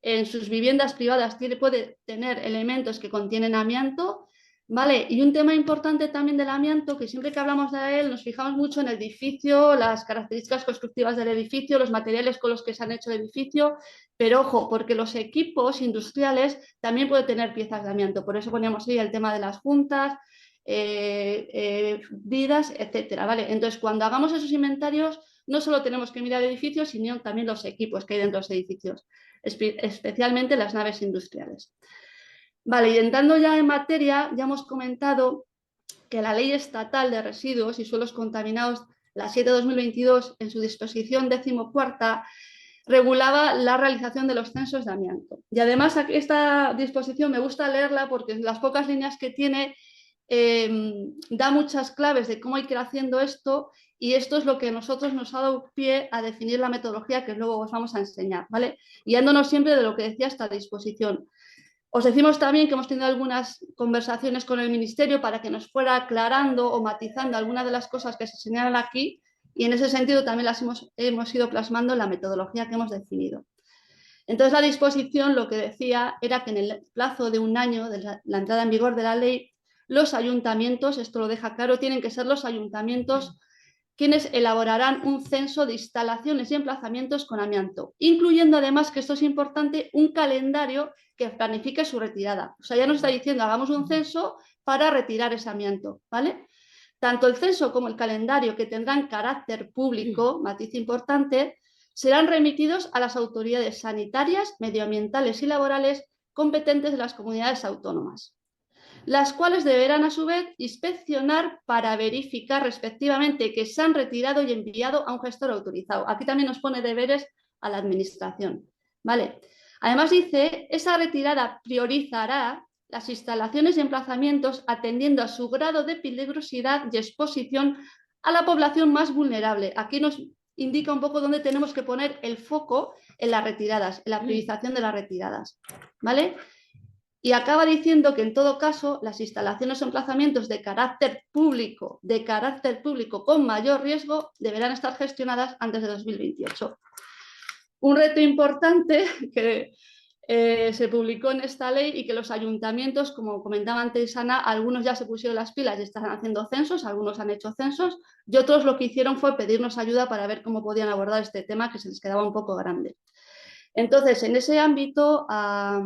en sus viviendas privadas puede tener elementos que contienen amianto. ¿Vale? Y un tema importante también del amianto, que siempre que hablamos de él nos fijamos mucho en el edificio, las características constructivas del edificio, los materiales con los que se han hecho el edificio, pero ojo, porque los equipos industriales también pueden tener piezas de amianto, por eso poníamos ahí el tema de las juntas, vidas, etcétera, ¿vale? Entonces, cuando hagamos esos inventarios, no solo tenemos que mirar edificios, sino también los equipos que hay dentro de los edificios, especialmente las naves industriales. Vale, y entrando ya en materia, ya hemos comentado que la Ley Estatal de Residuos y Suelos Contaminados, la 7/2022, en su disposición 14ª, regulaba la realización de los censos de amianto. Y además esta disposición me gusta leerla porque en las pocas líneas que tiene da muchas claves de cómo hay que ir haciendo esto y esto es lo que a nosotros nos ha dado pie a definir la metodología que luego os vamos a enseñar, ¿vale? Guiándonos siempre de lo que decía esta disposición. Os decimos también que hemos tenido algunas conversaciones con el Ministerio para que nos fuera aclarando o matizando algunas de las cosas que se señalan aquí y en ese sentido también las hemos ido plasmando en la metodología que hemos definido. Entonces la disposición lo que decía era que en el plazo de un año de la entrada en vigor de la ley, los ayuntamientos, esto lo deja claro, tienen que ser los ayuntamientos quienes elaborarán un censo de instalaciones y emplazamientos con amianto, incluyendo además, que esto es importante, un calendario que planifique su retirada. O sea, ya nos está diciendo, hagamos un censo para retirar ese amianto, ¿vale? Tanto el censo como el calendario, que tendrán carácter público, matiz importante, serán remitidos a las autoridades sanitarias, medioambientales y laborales competentes de las comunidades autónomas, las cuales deberán a su vez inspeccionar para verificar respectivamente que se han retirado y enviado a un gestor autorizado. Aquí también nos pone deberes a la administración, ¿vale? Además dice, esa retirada priorizará las instalaciones y emplazamientos atendiendo a su grado de peligrosidad y exposición a la población más vulnerable. Aquí nos indica un poco dónde tenemos que poner el foco en las retiradas, en la priorización de las retiradas, ¿vale? Y acaba diciendo que en todo caso las instalaciones o emplazamientos de carácter público con mayor riesgo deberán estar gestionadas antes de 2028. Un reto importante que se publicó en esta ley y que los ayuntamientos, como comentaba antes Ana, algunos ya se pusieron las pilas y están haciendo censos, algunos han hecho censos y otros lo que hicieron fue pedirnos ayuda para ver cómo podían abordar este tema que se les quedaba un poco grande. Entonces, en ese ámbito, a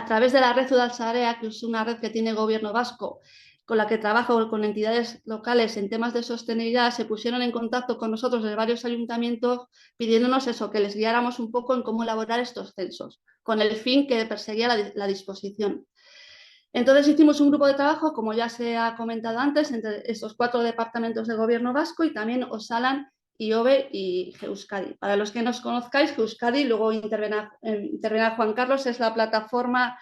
través de la red Udalsarea, que es una red que tiene el Gobierno vasco, con la que trabajo con entidades locales en temas de sostenibilidad, se pusieron en contacto con nosotros de varios ayuntamientos pidiéndonos eso, que les guiáramos un poco en cómo elaborar estos censos, con el fin que perseguía la disposición. Entonces hicimos un grupo de trabajo, como ya se ha comentado antes, entre estos 4 departamentos del Gobierno vasco y también Osalan, IOBE y Geuskadi. Para los que nos conozcáis, Geuskadi, luego intervenirá Juan Carlos, es la plataforma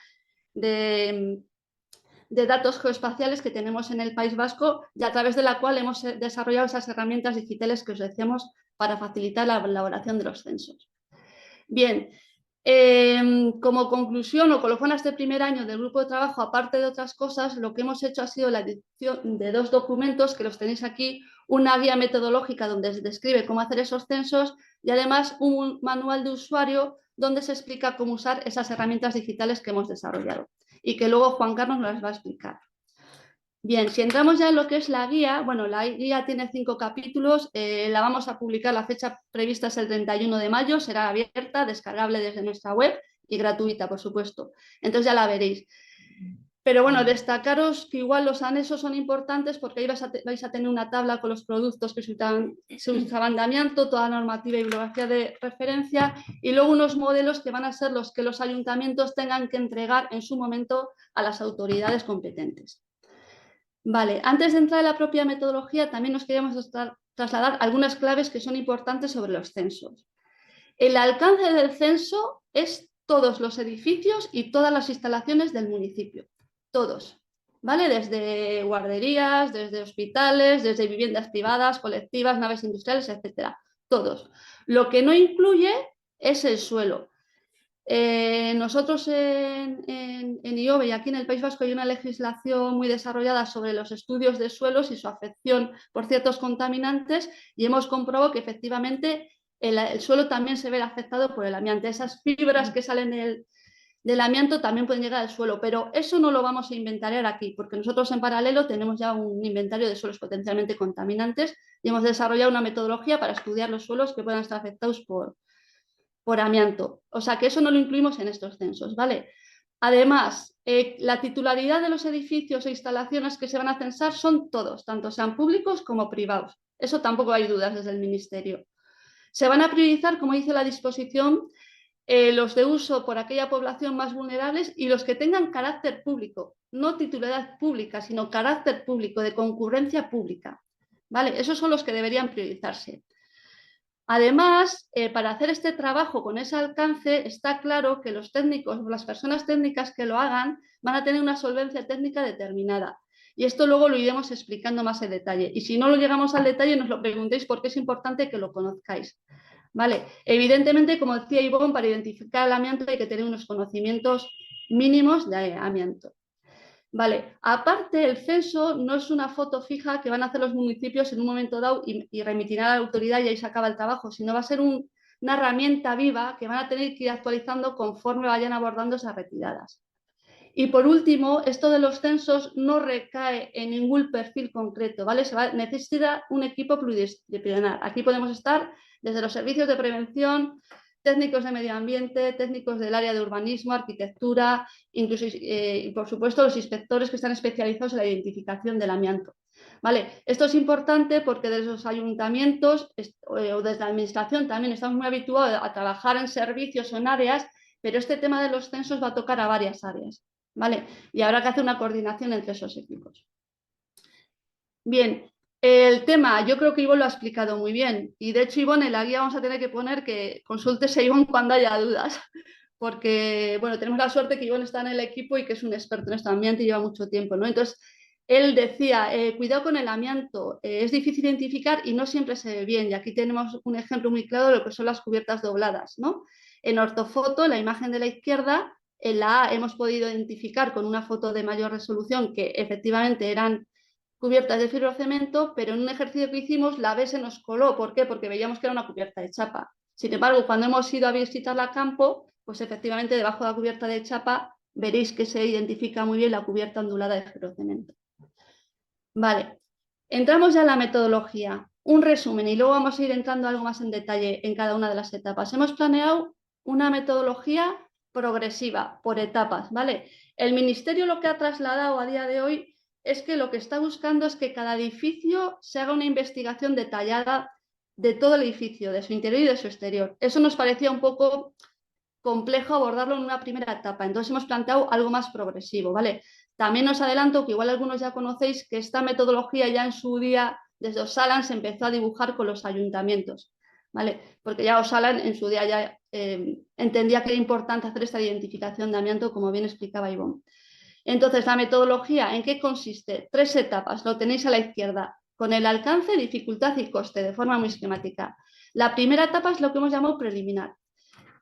de datos geoespaciales que tenemos en el País Vasco y a través de la cual hemos desarrollado esas herramientas digitales que os decíamos para facilitar la elaboración de los censos. Bien, Como conclusión o colofón a este primer año del grupo de trabajo, aparte de otras cosas, lo que hemos hecho ha sido la edición de 2 documentos que los tenéis aquí, una guía metodológica donde se describe cómo hacer esos censos y además un manual de usuario donde se explica cómo usar esas herramientas digitales que hemos desarrollado y que luego Juan Carlos nos las va a explicar. Bien, si entramos ya en lo que es la guía, bueno, la guía tiene 5 capítulos, la vamos a publicar, la fecha prevista es el 31 de mayo, será abierta, descargable desde nuestra web y gratuita, por supuesto. Entonces ya la veréis. Pero bueno, destacaros que igual los anexos son importantes porque ahí vais a tener una tabla con los productos que se usaban de amianto, toda la normativa y bibliografía de referencia y luego unos modelos que van a ser los que los ayuntamientos tengan que entregar en su momento a las autoridades competentes. Vale, antes de entrar en la propia metodología, también nos queríamos trasladar algunas claves que son importantes sobre los censos. El alcance del censo es todos los edificios y todas las instalaciones del municipio, todos, ¿vale? Desde guarderías, desde hospitales, desde viviendas privadas, colectivas, naves industriales, etcétera, todos. Lo que no incluye es el suelo. Nosotros en IOBE y aquí en el País Vasco hay una legislación muy desarrollada sobre los estudios de suelos y su afección por ciertos contaminantes y hemos comprobado que efectivamente el suelo también se ve afectado por el amianto. Esas fibras que salen del amianto también pueden llegar al suelo, pero eso no lo vamos a inventariar aquí porque nosotros en paralelo tenemos ya un inventario de suelos potencialmente contaminantes y hemos desarrollado una metodología para estudiar los suelos que puedan estar afectados por amianto. O sea que eso no lo incluimos en estos censos, ¿vale? Además, la titularidad de los edificios e instalaciones que se van a censar son todos, tanto sean públicos como privados. Eso tampoco hay dudas desde el Ministerio. Se van a priorizar, como dice la disposición, los de uso por aquella población más vulnerables y los que tengan carácter público, no titularidad pública, sino carácter público, de concurrencia pública, ¿vale? Esos son los que deberían priorizarse. Además, para hacer este trabajo con ese alcance, está claro que los técnicos o las personas técnicas que lo hagan van a tener una solvencia técnica determinada. Y esto luego lo iremos explicando más en detalle. Y si no lo llegamos al detalle, nos lo preguntéis porque es importante que lo conozcáis. ¿Vale? Evidentemente, como decía Ivonne, para identificar el amianto hay que tener unos conocimientos mínimos de amianto. Vale, aparte el censo no es una foto fija que van a hacer los municipios en un momento dado y remitirán a la autoridad y ahí se acaba el trabajo, sino va a ser una herramienta viva que van a tener que ir actualizando conforme vayan abordando esas retiradas. Y por último, esto de los censos no recae en ningún perfil concreto, ¿vale? Necesita un equipo pluridisciplinar. Aquí podemos estar desde los servicios de prevención, técnicos de medio ambiente, técnicos del área de urbanismo, arquitectura, incluso, y por supuesto los inspectores que están especializados en la identificación del amianto. ¿Vale? Esto es importante porque desde los ayuntamientos o desde la administración también estamos muy habituados a trabajar en servicios o en áreas, pero este tema de los censos va a tocar a varias áreas, ¿vale? Y habrá que hacer una coordinación entre esos equipos. Bien, el tema, yo creo que Ivonne lo ha explicado muy bien y de hecho Ivonne en la guía vamos a tener que poner que consultes a Ivonne cuando haya dudas porque, bueno, tenemos la suerte que Ivonne está en el equipo y que es un experto en este ambiente y lleva mucho tiempo, ¿no? Entonces, él decía, cuidado con el amianto, es difícil identificar y no siempre se ve bien y aquí tenemos un ejemplo muy claro de lo que son las cubiertas dobladas, ¿no? En ortofoto, en la imagen de la izquierda, en la A hemos podido identificar con una foto de mayor resolución que efectivamente eran cubiertas de fibrocemento, pero en un ejercicio que hicimos la B se nos coló. ¿Por qué? Porque veíamos que era una cubierta de chapa. Sin embargo, cuando hemos ido a visitarla a campo, pues efectivamente debajo de la cubierta de chapa veréis que se identifica muy bien la cubierta ondulada de fibrocemento. Vale, entramos ya en la metodología. Un resumen y luego vamos a ir entrando algo más en detalle en cada una de las etapas. Hemos planeado una metodología progresiva, por etapas, ¿vale? El Ministerio lo que ha trasladado a día de hoy es que lo que está buscando es que cada edificio se haga una investigación detallada de todo el edificio, de su interior y de su exterior. Eso nos parecía un poco complejo abordarlo en una primera etapa, entonces hemos planteado algo más progresivo, ¿vale? También os adelanto que igual algunos ya conocéis que esta metodología ya en su día desde Osalan se empezó a dibujar con los ayuntamientos, ¿vale? Porque ya Osalan en su día ya entendía que era importante hacer esta identificación de amianto, como bien explicaba Ivonne. Entonces, la metodología, ¿en qué consiste? 3 etapas, lo tenéis a la izquierda, con el alcance, dificultad y coste, de forma muy esquemática. La primera etapa es lo que hemos llamado preliminar.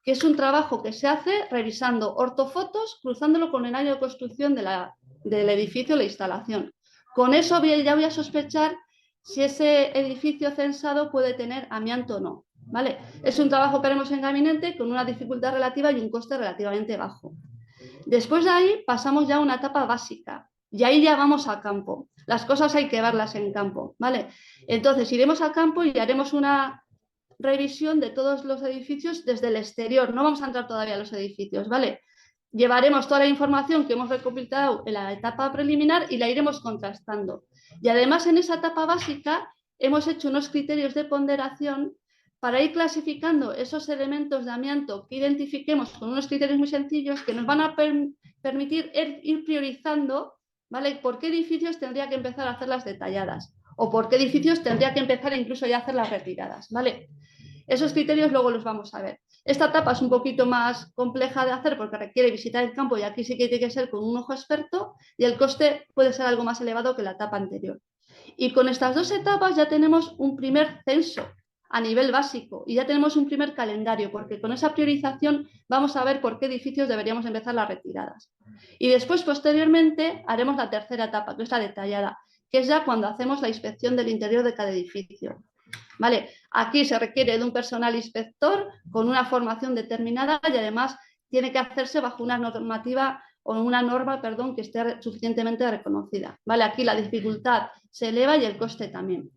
que es un trabajo que se hace revisando ortofotos, cruzándolo con el año de construcción del edificio o la instalación. Con eso ya voy a sospechar si ese edificio censado puede tener amianto o no. ¿Vale? Es un trabajo que haremos en gabinete con una dificultad relativa y un coste relativamente bajo. Después de ahí pasamos ya a una etapa básica y ahí ya vamos a campo. Las cosas hay que verlas en campo, ¿vale? Entonces iremos a campo y haremos una revisión de todos los edificios desde el exterior. No vamos a entrar todavía a los edificios, ¿vale? Llevaremos toda la información que hemos recopilado en la etapa preliminar y la iremos contrastando. Y además en esa etapa básica hemos hecho unos criterios de ponderación para ir clasificando esos elementos de amianto que identifiquemos con unos criterios muy sencillos que nos van a permitir ir priorizando, ¿vale? ¿Por qué edificios tendría que empezar a hacer las detalladas? O por qué edificios tendría que empezar incluso ya a hacer las retiradas, ¿vale? Esos criterios luego los vamos a ver. Esta etapa es un poquito más compleja de hacer porque requiere visitar el campo y aquí sí que tiene que ser con un ojo experto y el coste puede ser algo más elevado que la etapa anterior. Y con estas dos etapas ya tenemos un primer censo a nivel básico y ya tenemos un primer calendario porque con esa priorización vamos a ver por qué edificios deberíamos empezar las retiradas. Y después, posteriormente, haremos la tercera etapa, que es la detallada, que es ya cuando hacemos la inspección del interior de cada edificio. ¿Vale? Aquí se requiere de un personal inspector con una formación determinada y además tiene que hacerse bajo una normativa o una norma, perdón, que esté suficientemente reconocida. ¿Vale? Aquí la dificultad se eleva y el coste también.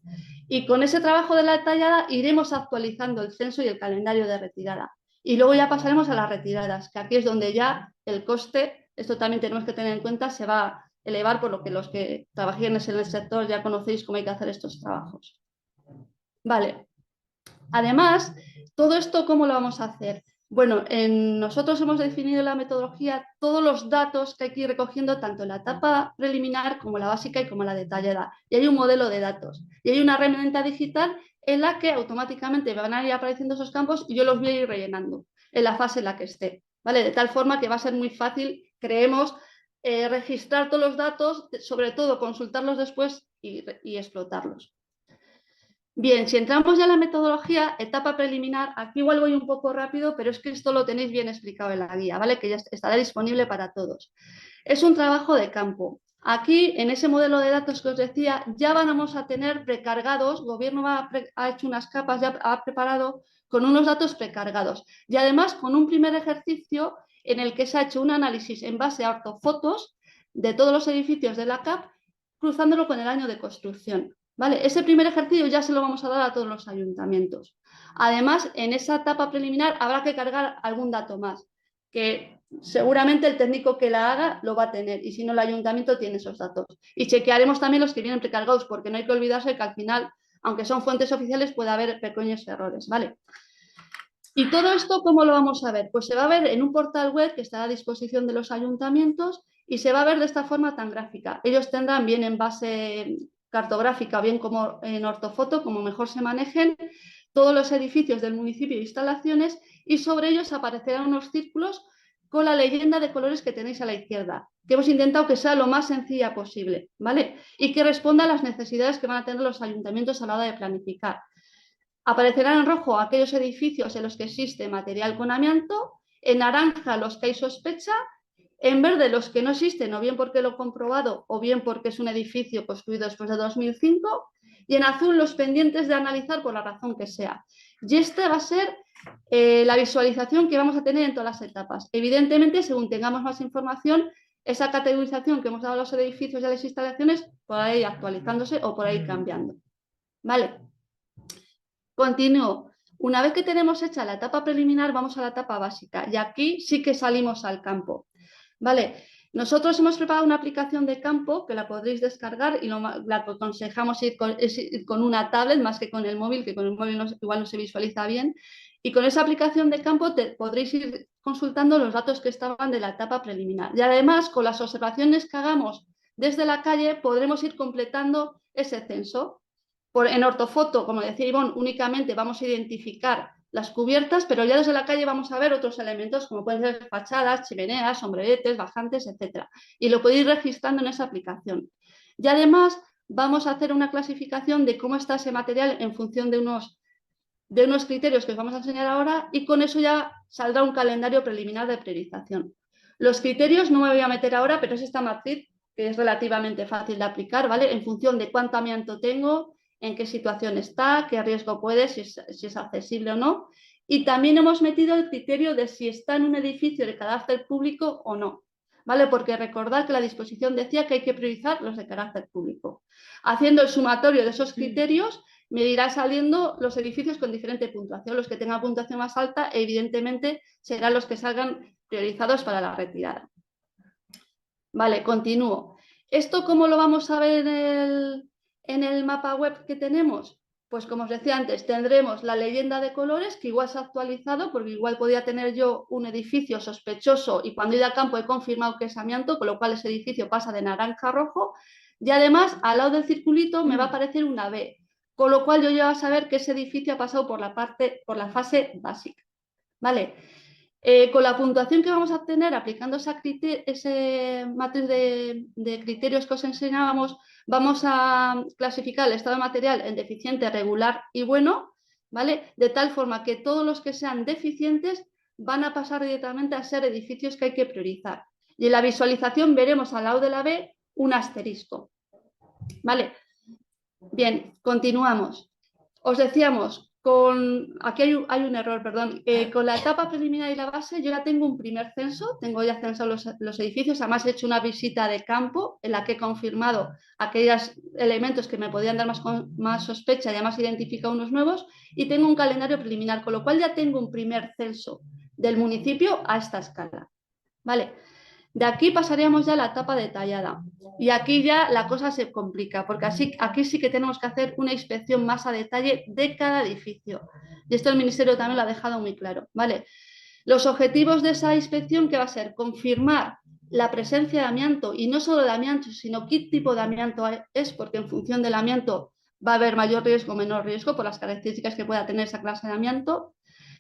Y con ese trabajo de la detallada iremos actualizando el censo y el calendario de retirada. Y luego ya pasaremos a las retiradas, que aquí es donde ya el coste, esto también tenemos que tener en cuenta, se va a elevar, por lo que los que trabajáis en el sector ya conocéis cómo hay que hacer estos trabajos. Vale. Además, todo esto, ¿cómo lo vamos a hacer? Bueno, nosotros hemos definido en la metodología todos los datos que hay que ir recogiendo tanto en la etapa preliminar como la básica y como la detallada. Y hay un modelo de datos. Y hay una herramienta digital en la que automáticamente van a ir apareciendo esos campos y yo los voy a ir rellenando en la fase en la que esté. ¿Vale? De tal forma que va a ser muy fácil, creemos, registrar todos los datos, sobre todo consultarlos después y explotarlos. Bien, si entramos ya en la metodología, etapa preliminar, aquí igual voy un poco rápido, pero es que esto lo tenéis bien explicado en la guía, ¿vale? Que ya estará disponible para todos. Es un trabajo de campo. Aquí, en ese modelo de datos que os decía, ya vamos a tener precargados, el gobierno ha hecho unas capas, ya ha preparado con unos datos precargados. Y además con un primer ejercicio en el que se ha hecho un análisis en base a ortofotos de todos los edificios de la CAP, cruzándolo con el año de construcción. ¿Vale? Ese primer ejercicio ya se lo vamos a dar a todos los ayuntamientos. Además, en esa etapa preliminar habrá que cargar algún dato más, que seguramente el técnico que la haga lo va a tener y si no el ayuntamiento tiene esos datos. Y chequearemos también los que vienen precargados porque no hay que olvidarse que al final, aunque son fuentes oficiales, puede haber pequeños errores. ¿Vale? Y todo esto, ¿cómo lo vamos a ver? Pues se va a ver en un portal web que estará a disposición de los ayuntamientos y se va a ver de esta forma tan gráfica. Ellos tendrán bien en base cartográfica, bien como en ortofoto, como mejor se manejen todos los edificios del municipio e instalaciones y sobre ellos aparecerán unos círculos con la leyenda de colores que tenéis a la izquierda, que hemos intentado que sea lo más sencilla posible, ¿vale? Y que responda a las necesidades que van a tener los ayuntamientos a la hora de planificar. Aparecerán en rojo aquellos edificios en los que existe material con amianto, en naranja los que hay sospecha, en verde los que no existen, o bien porque lo he comprobado, o bien porque es un edificio construido después de 2005, y en azul los pendientes de analizar por la razón que sea. Y esta va a ser la visualización que vamos a tener en todas las etapas. Evidentemente, según tengamos más información, esa categorización que hemos dado a los edificios y a las instalaciones podrá ir actualizándose o por ahí cambiando. ¿Vale? Continúo. Una vez que tenemos hecha la etapa preliminar, vamos a la etapa básica y aquí sí que salimos al campo. ¿Vale? Nosotros hemos preparado una aplicación de campo que la podréis descargar y la aconsejamos ir con una tablet más que con el móvil, que con el móvil igual no se visualiza bien. Y con esa aplicación de campo podréis ir consultando los datos que estaban de la etapa preliminar. Y además, con las observaciones que hagamos desde la calle, podremos ir completando ese censo. En ortofoto, como decía Ivonne, únicamente vamos a identificar las cubiertas, pero ya desde la calle vamos a ver otros elementos como pueden ser fachadas, chimeneas, sombreretes, bajantes, etc. Y lo podéis ir registrando en esa aplicación. Y además vamos a hacer una clasificación de cómo está ese material en función de unos de unos criterios que os vamos a enseñar ahora y con eso ya saldrá un calendario preliminar de priorización. Los criterios no me voy a meter ahora, pero es esta matriz que es relativamente fácil de aplicar, ¿vale? En función de cuánto amianto tengo, en qué situación está, qué riesgo puede, si es accesible o no. Y también hemos metido el criterio de si está en un edificio de carácter público o no, ¿vale? Porque recordad que la disposición decía que hay que priorizar los de carácter público. Haciendo el sumatorio de esos criterios, me irá saliendo los edificios con diferente puntuación. Los que tengan puntuación más alta, evidentemente, serán los que salgan priorizados para la retirada. Vale, continúo. ¿Esto cómo lo vamos a ver en el mapa web que tenemos? Pues como os decía antes, tendremos la leyenda de colores, que igual se ha actualizado, porque igual podía tener yo un edificio sospechoso y cuando he ido a campo he confirmado que es amianto, con lo cual ese edificio pasa de naranja a rojo. Y además, al lado del circulito me va a aparecer una B, con lo cual yo ya voy a saber que ese edificio ha pasado por la fase básica. ¿Vale? Con la puntuación que vamos a obtener aplicando esa matriz de criterios que os enseñábamos, vamos a clasificar el estado de material en deficiente, regular y bueno, ¿vale? De tal forma que todos los que sean deficientes van a pasar directamente a ser edificios que hay que priorizar. Y en la visualización veremos al lado de la B un asterisco, ¿vale? Bien, continuamos. Os decíamos, aquí hay un error, perdón. Con la etapa preliminar y la base yo ya tengo un primer censo, tengo ya censado los edificios, además he hecho una visita de campo en la que he confirmado aquellos elementos que me podían dar más sospecha y además identificado unos nuevos y tengo un calendario preliminar, con lo cual ya tengo un primer censo del municipio a esta escala. ¿Vale? De aquí pasaríamos ya a la etapa detallada y aquí ya la cosa se complica porque aquí sí que tenemos que hacer una inspección más a detalle de cada edificio y esto el Ministerio también lo ha dejado muy claro, ¿vale? Los objetivos de esa inspección que va a ser confirmar la presencia de amianto y no solo de amianto sino qué tipo de amianto es porque en función del amianto va a haber mayor riesgo o menor riesgo por las características que pueda tener esa clase de amianto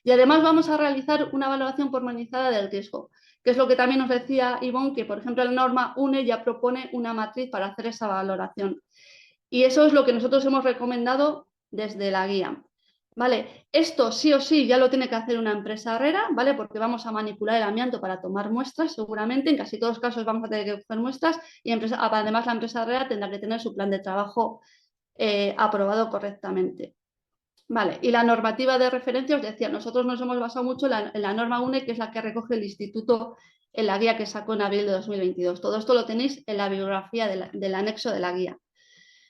y además vamos a realizar una valoración pormenorizada del riesgo, que es lo que también nos decía Ivonne, que por ejemplo la norma UNE ya propone una matriz para hacer esa valoración. Y eso es lo que nosotros hemos recomendado desde la guía. ¿Vale? Esto sí o sí ya lo tiene que hacer una empresa herrera, ¿vale? Porque vamos a manipular el amianto para tomar muestras, seguramente, en casi todos los casos vamos a tener que hacer muestras y además la empresa herrera tendrá que tener su plan de trabajo aprobado correctamente. Vale, y la normativa de referencia, os decía, nosotros nos hemos basado mucho en la norma UNE, que es la que recoge el Instituto en la guía que sacó en abril de 2022. Todo esto lo tenéis en la bibliografía del anexo de la guía.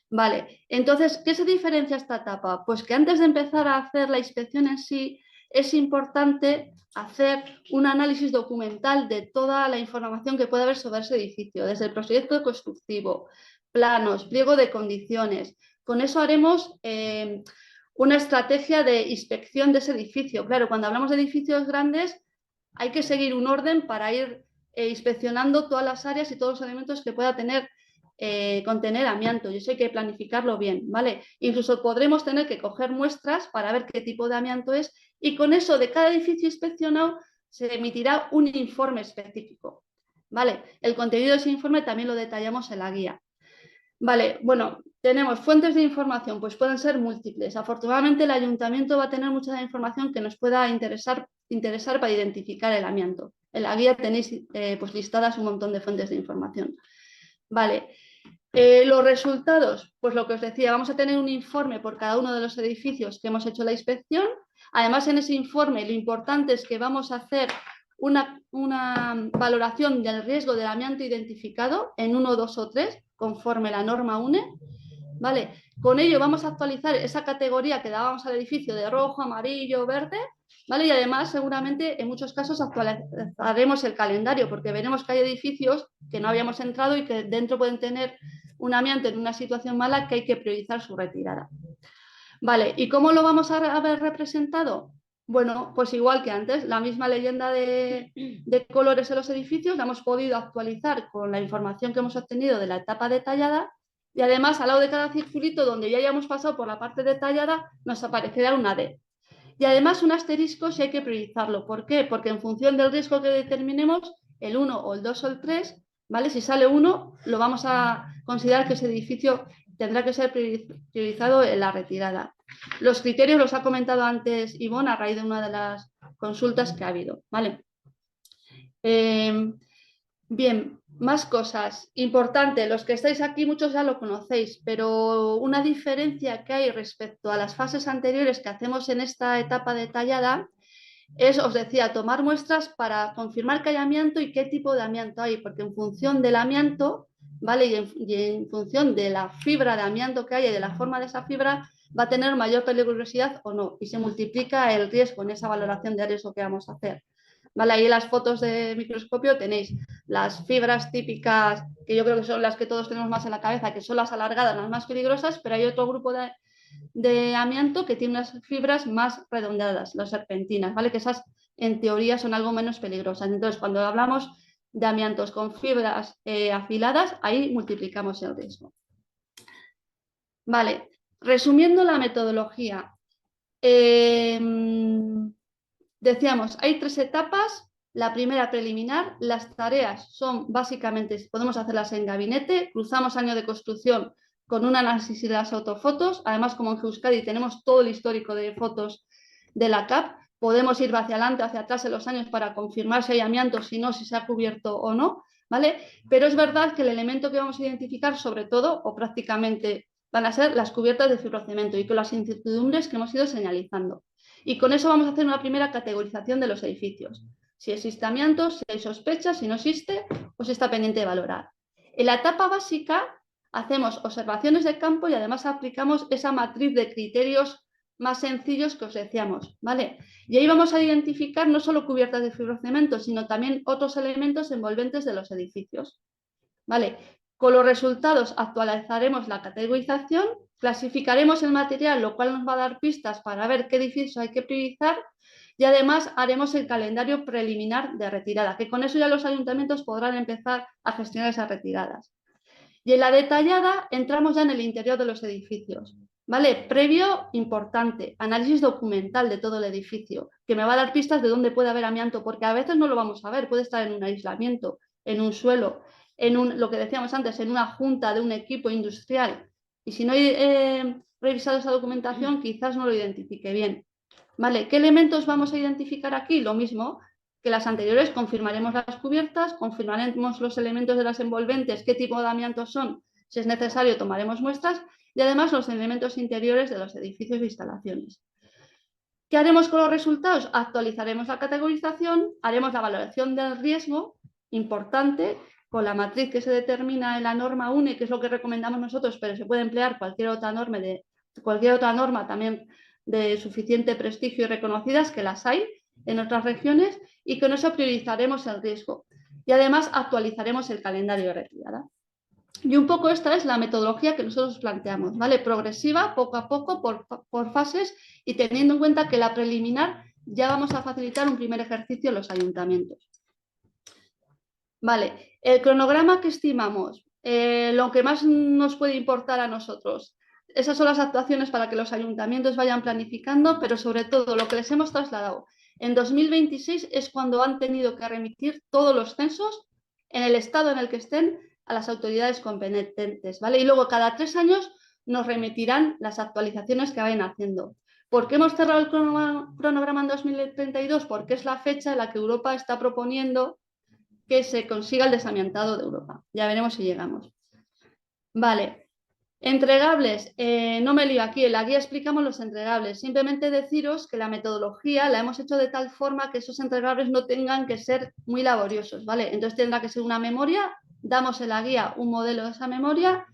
Vale, entonces, ¿qué se diferencia esta etapa? Pues que antes de empezar a hacer la inspección en sí, es importante hacer un análisis documental de toda la información que puede haber sobre ese edificio, desde el proyecto constructivo, planos, pliego de condiciones. Con eso haremos una estrategia de inspección de ese edificio. Claro, cuando hablamos de edificios grandes hay que seguir un orden para ir inspeccionando todas las áreas y todos los elementos que pueda contener amianto. Y eso hay que planificarlo bien, ¿vale? Incluso podremos tener que coger muestras para ver qué tipo de amianto es y con eso de cada edificio inspeccionado se emitirá un informe específico, ¿vale? El contenido de ese informe también lo detallamos en la guía. Vale, bueno, tenemos fuentes de información, pues pueden ser múltiples. Afortunadamente el ayuntamiento va a tener mucha información que nos pueda interesar para identificar el amianto. En la guía tenéis pues listadas un montón de fuentes de información. Vale, los resultados, pues lo que os decía, vamos a tener un informe por cada uno de los edificios que hemos hecho la inspección. Además, en ese informe lo importante es que vamos a hacer una valoración del riesgo del amianto identificado en 1, 2 o 3, conforme la norma UNE. ¿Vale? Con ello vamos a actualizar esa categoría que dábamos al edificio de rojo, amarillo, verde, ¿vale? Y además seguramente en muchos casos actualizaremos el calendario porque veremos que hay edificios que no habíamos entrado y que dentro pueden tener un amianto en una situación mala que hay que priorizar su retirada. Vale, ¿y cómo lo vamos a ver representado? Bueno, pues igual que antes, la misma leyenda de colores en los edificios la hemos podido actualizar con la información que hemos obtenido de la etapa detallada y además al lado de cada circulito donde ya hayamos pasado por la parte detallada nos aparecerá una D. Y además un asterisco si hay que priorizarlo. ¿Por qué? Porque en función del riesgo que determinemos, el 1 o el 2 o el 3, ¿vale? Si sale 1, lo vamos a considerar que ese edificio tendrá que ser priorizado en la retirada. Los criterios los ha comentado antes Ivonne a raíz de una de las consultas que ha habido, ¿vale? Bien, más cosas. Importante, los que estáis aquí muchos ya lo conocéis, pero una diferencia que hay respecto a las fases anteriores que hacemos en esta etapa detallada es, os decía, tomar muestras para confirmar que hay amianto y qué tipo de amianto hay, porque en función del amianto, ¿vale? Y en función de la fibra de amianto que hay y de la forma de esa fibra, va a tener mayor peligrosidad o no, y se multiplica el riesgo en esa valoración de riesgo que vamos a hacer. ¿Vale? Ahí en las fotos de microscopio tenéis las fibras típicas, que yo creo que son las que todos tenemos más en la cabeza, que son las alargadas, las más peligrosas, pero hay otro grupo de amianto que tiene unas fibras más redondeadas, las serpentinas, ¿vale? Que esas en teoría son algo menos peligrosas. Entonces, cuando hablamos de amiantos con fibras afiladas, ahí multiplicamos el riesgo. Vale, resumiendo la metodología. Decíamos, hay 3 etapas. La primera preliminar, las tareas son básicamente, podemos hacerlas en gabinete, cruzamos año de construcción con un análisis de las autofotos, además como en Euskadi tenemos todo el histórico de fotos de la CAP, podemos ir hacia adelante, hacia atrás en los años para confirmar si hay amianto, si no, si se ha cubierto o no, ¿vale? Pero es verdad que el elemento que vamos a identificar sobre todo, o prácticamente, van a ser las cubiertas de fibrocemento y con las incertidumbres que hemos ido señalizando. Y con eso vamos a hacer una primera categorización de los edificios. Si existe amianto, si hay sospechas, si no existe, pues está pendiente de valorar. En la etapa básica hacemos observaciones de campo y además aplicamos esa matriz de criterios más sencillos que os decíamos, ¿vale? Y ahí vamos a identificar no solo cubiertas de fibrocemento, sino también otros elementos envolventes de los edificios, ¿vale? Con los resultados actualizaremos la categorización, clasificaremos el material, lo cual nos va a dar pistas para ver qué edificios hay que priorizar y además haremos el calendario preliminar de retirada, que con eso ya los ayuntamientos podrán empezar a gestionar esas retiradas. Y en la detallada entramos ya en el interior de los edificios, ¿vale? Previo, importante, análisis documental de todo el edificio, que me va a dar pistas de dónde puede haber amianto, porque a veces no lo vamos a ver, puede estar en un aislamiento, en un suelo, lo que decíamos antes, en una junta de un equipo industrial. Y si no he revisado esa documentación, quizás no lo identifique bien. ¿Vale? ¿Qué elementos vamos a identificar aquí? Lo mismo que las anteriores, confirmaremos las cubiertas, confirmaremos los elementos de las envolventes, qué tipo de amianto son, si es necesario tomaremos muestras y además los elementos interiores de los edificios e instalaciones. ¿Qué haremos con los resultados? Actualizaremos la categorización, haremos la valoración del riesgo, importante, con la matriz que se determina en la norma UNE, que es lo que recomendamos nosotros, pero se puede emplear cualquier otra norma también de suficiente prestigio y reconocidas, que las hay en otras regiones, y con eso priorizaremos el riesgo. Y además actualizaremos el calendario de retirada. Y un poco esta es la metodología que nosotros planteamos, ¿vale? Progresiva, poco a poco, por fases, y teniendo en cuenta que la preliminar ya vamos a facilitar un primer ejercicio en los ayuntamientos. Vale, el cronograma que estimamos, lo que más nos puede importar a nosotros, esas son las actuaciones para que los ayuntamientos vayan planificando, pero sobre todo lo que les hemos trasladado. En 2026 es cuando han tenido que remitir todos los censos en el estado en el que estén a las autoridades competentes, ¿vale? Y luego cada 3 años nos remitirán las actualizaciones que vayan haciendo. ¿Por qué hemos cerrado el cronograma en 2032? Porque es la fecha en la que Europa está proponiendo que se consiga el desamiantado de Europa. Ya veremos si llegamos. Vale. Entregables, no me lío aquí, en la guía explicamos los entregables. Simplemente deciros que la metodología la hemos hecho de tal forma que esos entregables no tengan que ser muy laboriosos, ¿vale? Entonces tendrá que ser una memoria, damos en la guía un modelo de esa memoria,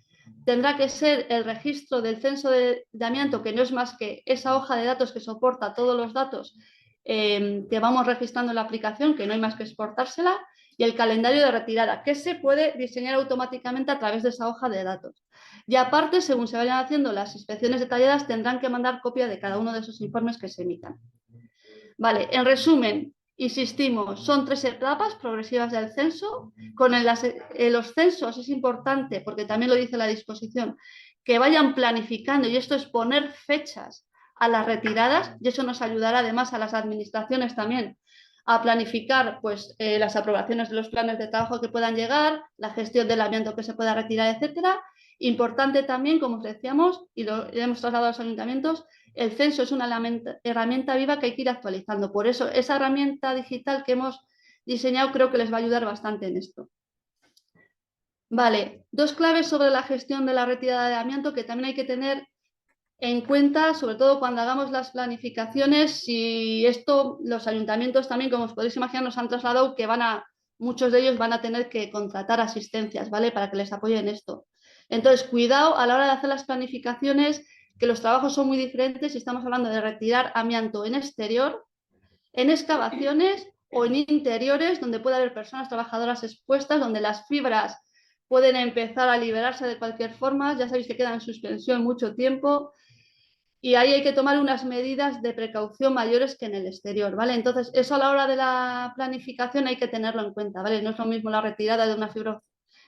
tendrá que ser el registro del censo de amianto, que no es más que esa hoja de datos que soporta todos los datos que vamos registrando en la aplicación, que no hay más que exportársela, y el calendario de retirada, que se puede diseñar automáticamente a través de esa hoja de datos. Y aparte, según se vayan haciendo las inspecciones detalladas, tendrán que mandar copia de cada uno de esos informes que se emitan. Vale, en resumen, insistimos, son 3 etapas progresivas del censo. Con los censos es importante, porque también lo dice la disposición, que vayan planificando, y esto es poner fechas a las retiradas, y eso nos ayudará además a las administraciones también a planificar pues, las aprobaciones de los planes de trabajo que puedan llegar, la gestión del amianto que se pueda retirar, etcétera. Importante también, como os decíamos, y lo hemos trasladado a los ayuntamientos, el censo es una herramienta viva que hay que ir actualizando. Por eso, esa herramienta digital que hemos diseñado creo que les va a ayudar bastante en esto. Vale, 2 claves sobre la gestión de la retirada de amianto que también hay que tener en cuenta, sobre todo cuando hagamos las planificaciones, si esto los ayuntamientos también, como os podéis imaginar, nos han trasladado que muchos de ellos van a tener que contratar asistencias, ¿vale? Para que les apoyen esto. Entonces, cuidado a la hora de hacer las planificaciones, que los trabajos son muy diferentes si estamos hablando de retirar amianto en exterior, en excavaciones o en interiores, donde puede haber personas trabajadoras expuestas, donde las fibras pueden empezar a liberarse de cualquier forma, ya sabéis que quedan en suspensión mucho tiempo, y ahí hay que tomar unas medidas de precaución mayores que en el exterior, ¿vale? Entonces, eso a la hora de la planificación hay que tenerlo en cuenta, ¿vale? No es lo mismo la retirada de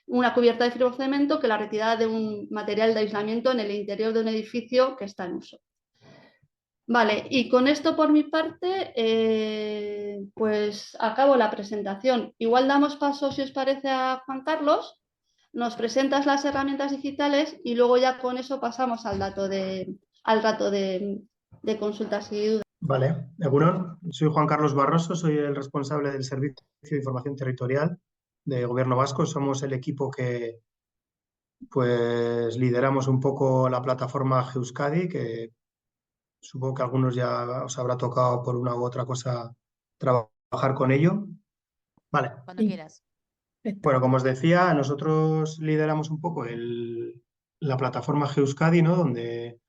una cubierta de fibrocemento que la retirada de un material de aislamiento en el interior de un edificio que está en uso. Vale, y con esto por mi parte, pues acabo la presentación. Igual damos paso, si os parece, a Juan Carlos, nos presentas las herramientas digitales y luego ya con eso pasamos al rato de consultas y dudas. Vale, Egunon, soy Juan Carlos Barroso, soy el responsable del Servicio de Información Territorial de Gobierno Vasco. Somos el equipo que pues lideramos un poco la plataforma Geuskadi, que supongo que a algunos ya os habrá tocado por una u otra cosa trabajar con ello. Vale. Cuando quieras. Bueno, como os decía, nosotros lideramos un poco la plataforma Geuskadi, ¿no? Donde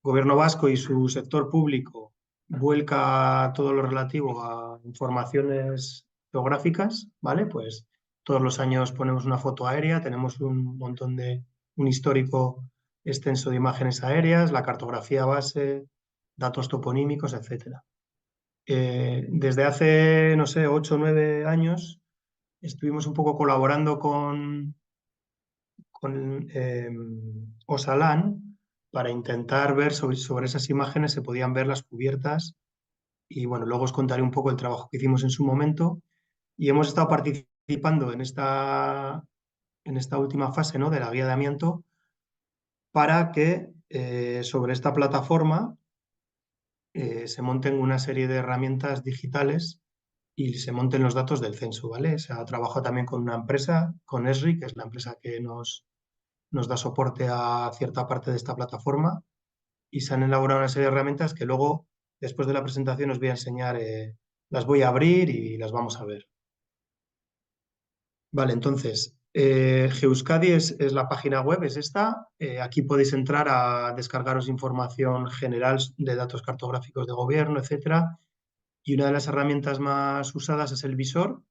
Gobierno Vasco y su sector público vuelca todo lo relativo a informaciones geográficas, ¿vale? Pues todos los años ponemos una foto aérea, tenemos un histórico extenso de imágenes aéreas, la cartografía base, datos toponímicos, etc. Desde hace, no sé, 8 o 9 años estuvimos un poco colaborando con Osalan para intentar ver sobre esas imágenes se podían ver las cubiertas y bueno, luego os contaré un poco el trabajo que hicimos en su momento y hemos estado participando en esta última fase, ¿no? De la guía de amianto para que sobre esta plataforma se monten una serie de herramientas digitales y se monten los datos del censo, ¿vale? Se ha trabajado también con una empresa, con Esri, que es la empresa que nos da soporte a cierta parte de esta plataforma y se han elaborado una serie de herramientas que luego, después de la presentación, os voy a enseñar, las voy a abrir y las vamos a ver. Vale, entonces, Geuskadi es la página web, es esta. Aquí podéis entrar a descargaros información general de datos cartográficos de gobierno, etcétera. Y una de las herramientas más usadas es el visor,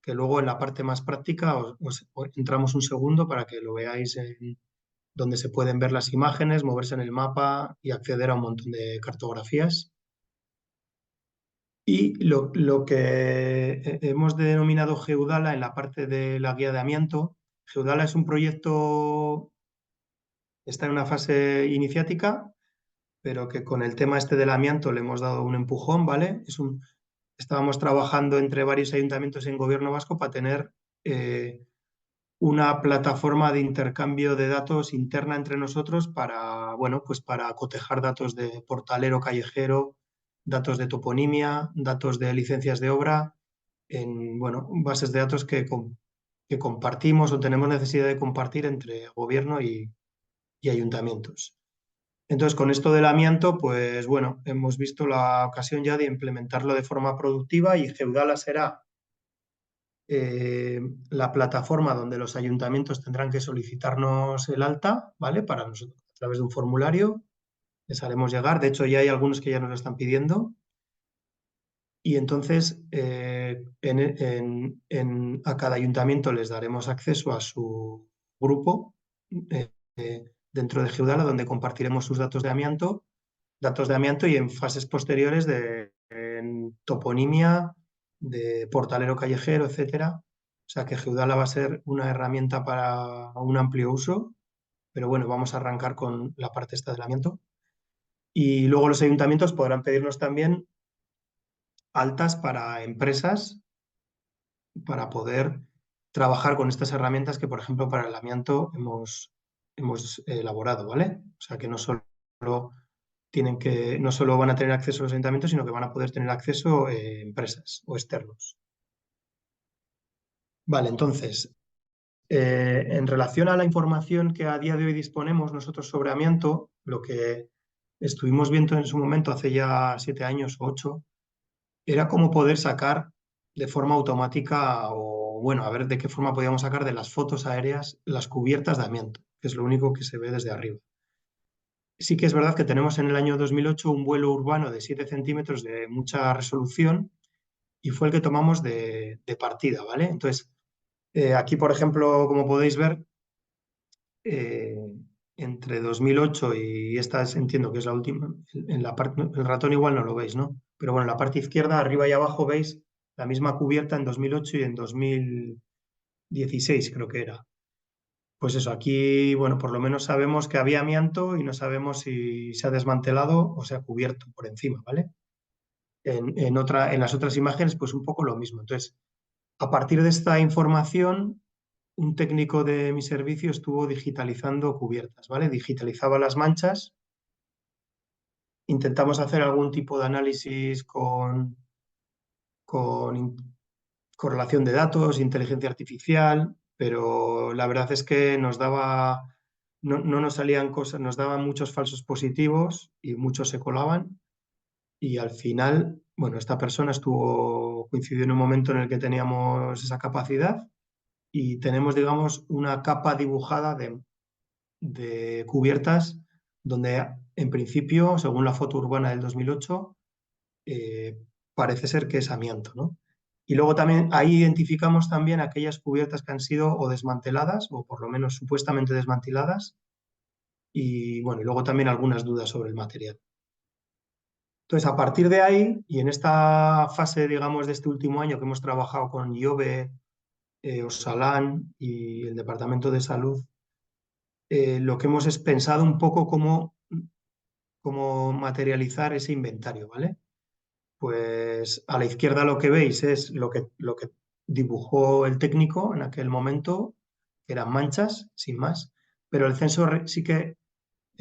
que luego en la parte más práctica os entramos un segundo para que lo veáis donde se pueden ver las imágenes, moverse en el mapa y acceder a un montón de cartografías. Y lo que hemos denominado Geudala en la parte de la guía de amianto, Geudala es un proyecto, está en una fase iniciática, pero que con el tema este del amianto le hemos dado un empujón, ¿vale? Estábamos trabajando entre varios ayuntamientos en Gobierno Vasco para tener una plataforma de intercambio de datos interna entre nosotros para, bueno, pues para cotejar datos de portalero callejero, datos de toponimia, datos de licencias de obra, en, bueno, bases de datos que compartimos o tenemos necesidad de compartir entre gobierno y ayuntamientos. Entonces, con esto del amianto, pues bueno, hemos visto la ocasión ya de implementarlo de forma productiva y Geudala será la plataforma donde los ayuntamientos tendrán que solicitarnos el alta, ¿vale? Para nosotros, a través de un formulario, les haremos llegar. De hecho, ya hay algunos que ya nos lo están pidiendo. Y entonces, a cada ayuntamiento les daremos acceso a su grupo dentro de Geudala, donde compartiremos sus datos de amianto y en fases posteriores en toponimia, de portalero callejero, etcétera. O sea que Geudala va a ser una herramienta para un amplio uso, pero bueno, vamos a arrancar con la parte esta del amianto. Y luego los ayuntamientos podrán pedirnos también altas para empresas para poder trabajar con estas herramientas que, por ejemplo, para el amianto hemos elaborado, ¿vale? O sea que no solo no solo van a tener acceso a los ayuntamientos, sino que van a poder tener acceso empresas o externos. Vale, entonces, en relación a la información que a día de hoy disponemos nosotros sobre amianto, lo que estuvimos viendo en su momento, hace ya 7 años o 8, era cómo poder sacar de forma automática o, bueno, a ver de qué forma podíamos sacar de las fotos aéreas las cubiertas de amianto, que es lo único que se ve desde arriba. Sí que es verdad que tenemos en el año 2008 un vuelo urbano de 7 centímetros de mucha resolución y fue el que tomamos de partida, ¿vale? Entonces, aquí, por ejemplo, como podéis ver, entre 2008 y esta entiendo que es la última, en la parte, el ratón igual no lo veis, ¿no? Pero bueno, en la parte izquierda, arriba y abajo, veis la misma cubierta en 2008 y en 2016, creo que era. Pues eso, aquí, bueno, por lo menos sabemos que había amianto y no sabemos si se ha desmantelado o se ha cubierto por encima, ¿vale? En las otras imágenes, pues un poco lo mismo. Entonces, a partir de esta información, un técnico de mi servicio estuvo digitalizando cubiertas, ¿vale? Digitalizaba las manchas. Intentamos hacer algún tipo de análisis con correlación de datos, inteligencia artificial, pero la verdad es que no nos salían cosas, nos daban muchos falsos positivos y muchos se colaban. Y al final, bueno, esta persona coincidió en un momento en el que teníamos esa capacidad y tenemos, digamos, una capa dibujada de cubiertas donde, en principio, según la foto urbana del 2008, parece ser que es amianto, ¿no? Y luego también ahí identificamos también aquellas cubiertas que han sido o desmanteladas o por lo menos supuestamente desmanteladas y bueno, y luego también algunas dudas sobre el material. Entonces, a partir de ahí y en esta fase, digamos, de este último año que hemos trabajado con IOBE, Osalan y el Departamento de Salud, lo que hemos es pensado un poco cómo materializar ese inventario, ¿vale? Pues a la izquierda lo que veis es lo que dibujó el técnico en aquel momento, que eran manchas, sin más, pero el censo sí que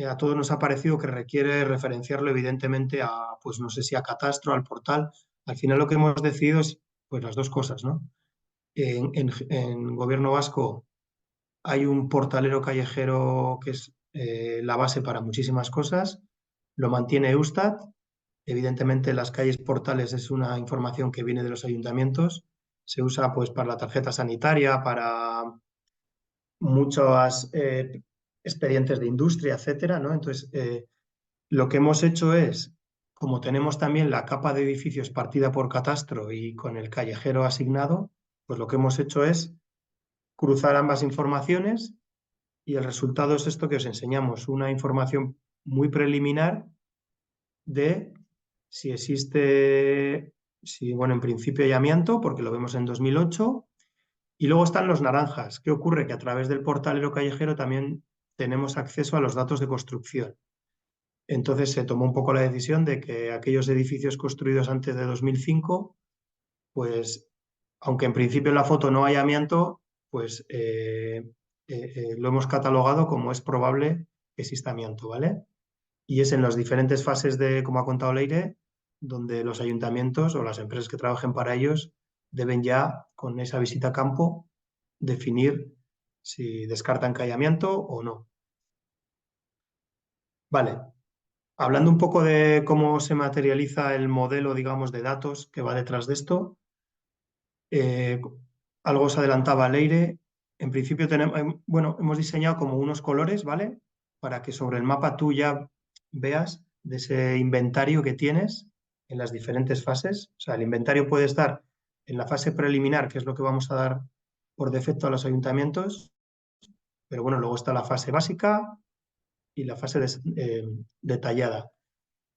a todos nos ha parecido que requiere referenciarlo evidentemente a, pues no sé si a Catastro, al portal. Al final lo que hemos decidido es pues las dos cosas, ¿no? En Gobierno Vasco hay un portalero callejero que es la base para muchísimas cosas, lo mantiene Eustat. Evidentemente, las calles portales es una información que viene de los ayuntamientos, se usa pues para la tarjeta sanitaria, para muchos expedientes de industria, etcétera, ¿no? Entonces, lo que hemos hecho es, como tenemos también la capa de edificios partida por catastro y con el callejero asignado, pues lo que hemos hecho es cruzar ambas informaciones y el resultado es esto que os enseñamos, una información muy preliminar de si existe, bueno, en principio hay amianto, porque lo vemos en 2008, y luego están los naranjas. ¿Qué ocurre? Que a través del portalero callejero también tenemos acceso a los datos de construcción. Entonces se tomó un poco la decisión de que aquellos edificios construidos antes de 2005, pues, aunque en principio en la foto no hay amianto, pues lo hemos catalogado como es probable que exista amianto, ¿vale? Y es en las diferentes fases de, como ha contado Leire, donde los ayuntamientos o las empresas que trabajen para ellos deben ya, con esa visita a campo, definir si descartan que hay amianto o no. Vale. Hablando un poco de cómo se materializa el modelo, digamos, de datos que va detrás de esto, algo os adelantaba Leire. En principio hemos diseñado como unos colores, ¿vale? Para que sobre el mapa tú ya veas de ese inventario que tienes en las diferentes fases. O sea, el inventario puede estar en la fase preliminar, que es lo que vamos a dar por defecto a los ayuntamientos, pero bueno, luego está la fase básica y la fase detallada.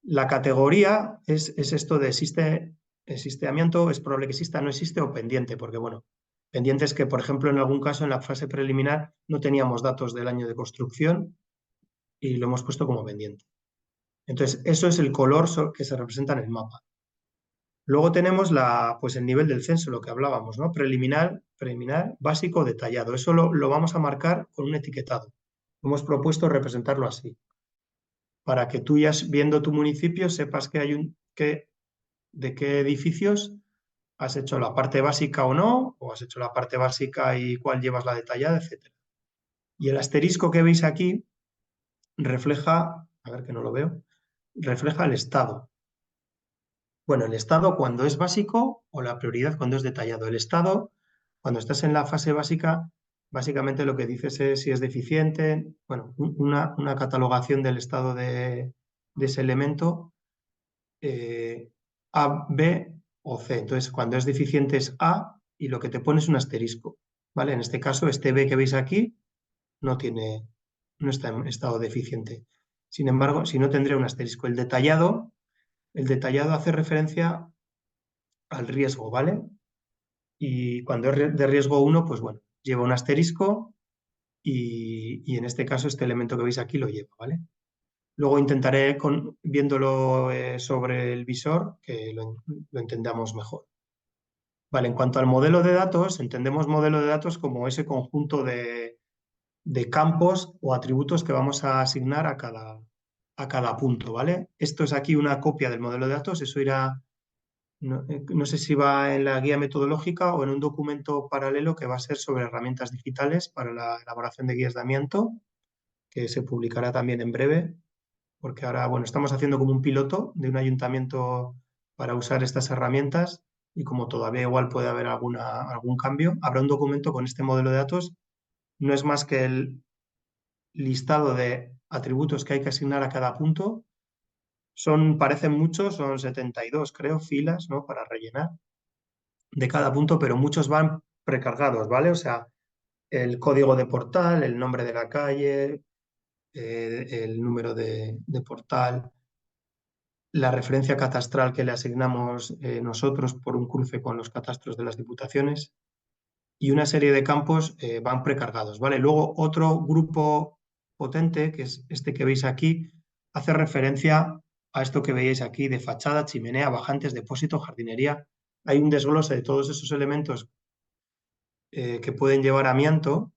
La categoría es esto de existe amianto, es probable que exista, no existe o pendiente, porque bueno, pendiente es que, por ejemplo, en algún caso en la fase preliminar no teníamos datos del año de construcción y lo hemos puesto como pendiente. Entonces, eso es el color que se representa en el mapa. Luego tenemos pues el nivel del censo, lo que hablábamos, ¿no? Preliminar, básico, detallado. Eso lo vamos a marcar con un etiquetado. Hemos propuesto representarlo así. para que tú ya viendo tu municipio sepas que de qué edificios has hecho la parte básica o no, o has hecho la parte básica y cuál llevas la detallada, etc. Y el asterisco que veis aquí refleja, a ver que no lo veo, refleja el estado. Bueno, el estado cuando es básico o la prioridad cuando es detallado. El estado, cuando estás en la fase básica, básicamente lo que dices es si es deficiente, bueno, una catalogación del estado de ese elemento, A, B o C. Entonces, cuando es deficiente es A y lo que te pone es un asterisco, ¿vale? En este caso, este B que veis aquí no está en estado deficiente. Sin embargo, si no, tendría un asterisco. El detallado hace referencia al riesgo, ¿vale? Y cuando es de riesgo 1, pues bueno, lleva un asterisco y en este caso este elemento que veis aquí lo lleva, ¿vale? Luego intentaré, viéndolo sobre el visor, que lo entendamos mejor. Vale, en cuanto al modelo de datos, entendemos modelo de datos como ese conjunto de campos o atributos que vamos a asignar a cada punto, ¿vale? Esto es aquí una copia del modelo de datos, eso irá, no sé si va en la guía metodológica o en un documento paralelo que va a ser sobre herramientas digitales para la elaboración de guías de amianto, que se publicará también en breve, porque ahora, bueno, estamos haciendo como un piloto de un ayuntamiento para usar estas herramientas y como todavía igual puede haber algún cambio, habrá un documento con este modelo de datos. No es más que el listado de atributos que hay que asignar a cada punto. Parecen muchos, son 72, creo, filas, ¿no?, para rellenar de cada punto, pero muchos van precargados, ¿vale? O sea, el código de portal, el nombre de la calle, el número de portal, la referencia catastral que le asignamos nosotros por un cruce con los catastros de las diputaciones y una serie de campos van precargados, ¿vale? Luego otro grupo potente, que es este que veis aquí, hace referencia a esto que veis aquí de fachada, chimenea, bajantes, depósito, jardinería. Hay un desglose de todos esos elementos que pueden llevar amianto.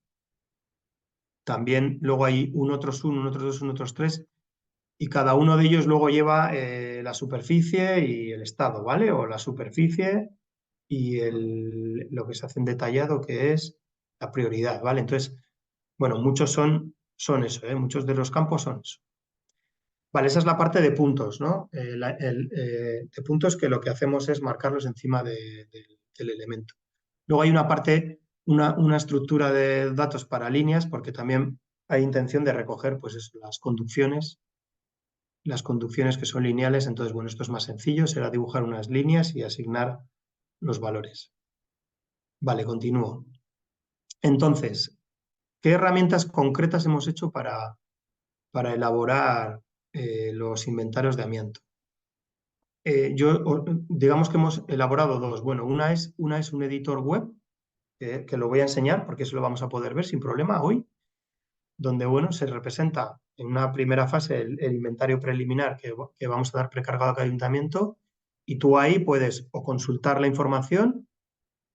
También luego hay un otros 1, un otros 2, un otros 3, y cada uno de ellos luego lleva la superficie y el estado, ¿vale? O la superficie y lo que se hace en detallado, que es la prioridad, ¿vale? Entonces, bueno, muchos son eso, ¿eh? Muchos de los campos son eso. Vale, esa es la parte de puntos, ¿no? De puntos que lo que hacemos es marcarlos encima del elemento. Luego hay una parte, una estructura de datos para líneas, porque también hay intención de recoger pues eso, las conducciones que son lineales. Entonces, bueno, esto es más sencillo, será dibujar unas líneas y asignar los valores. Vale, continúo. Entonces, ¿qué herramientas concretas hemos hecho para elaborar los inventarios de amianto? Digamos que hemos elaborado dos. Bueno, una es un editor web, que lo voy a enseñar porque eso lo vamos a poder ver sin problema hoy, donde, bueno, se representa en una primera fase el inventario preliminar que vamos a dar precargado a cada ayuntamiento, y tú ahí puedes o consultar la información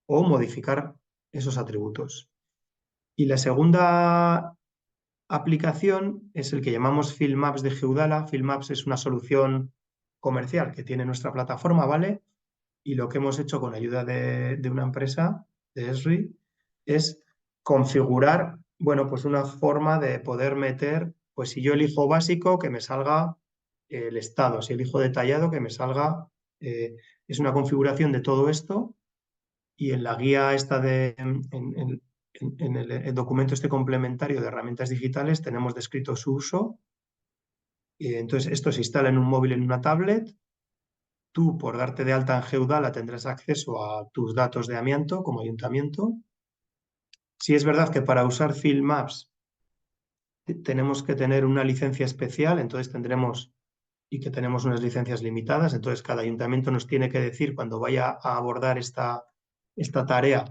o modificar esos atributos. Y la segunda aplicación es el que llamamos Field Maps de Geudala. Field Maps es una solución comercial que tiene nuestra plataforma, ¿vale? Y lo que hemos hecho con ayuda de una empresa, de Esri, es configurar, bueno, pues una forma de poder meter, pues si yo elijo básico, que me salga el estado, si elijo detallado, que me salga, es una configuración de todo esto, y en la guía esta en el documento este complementario de herramientas digitales tenemos descrito su uso. Entonces esto se instala en un móvil, en una tablet. Tú, por darte de alta en Geudala, tendrás acceso a tus datos de amianto como ayuntamiento. Si es verdad que para usar Field Maps tenemos que tener una licencia especial, entonces tenemos unas licencias limitadas, entonces cada ayuntamiento nos tiene que decir cuando vaya a abordar esta tarea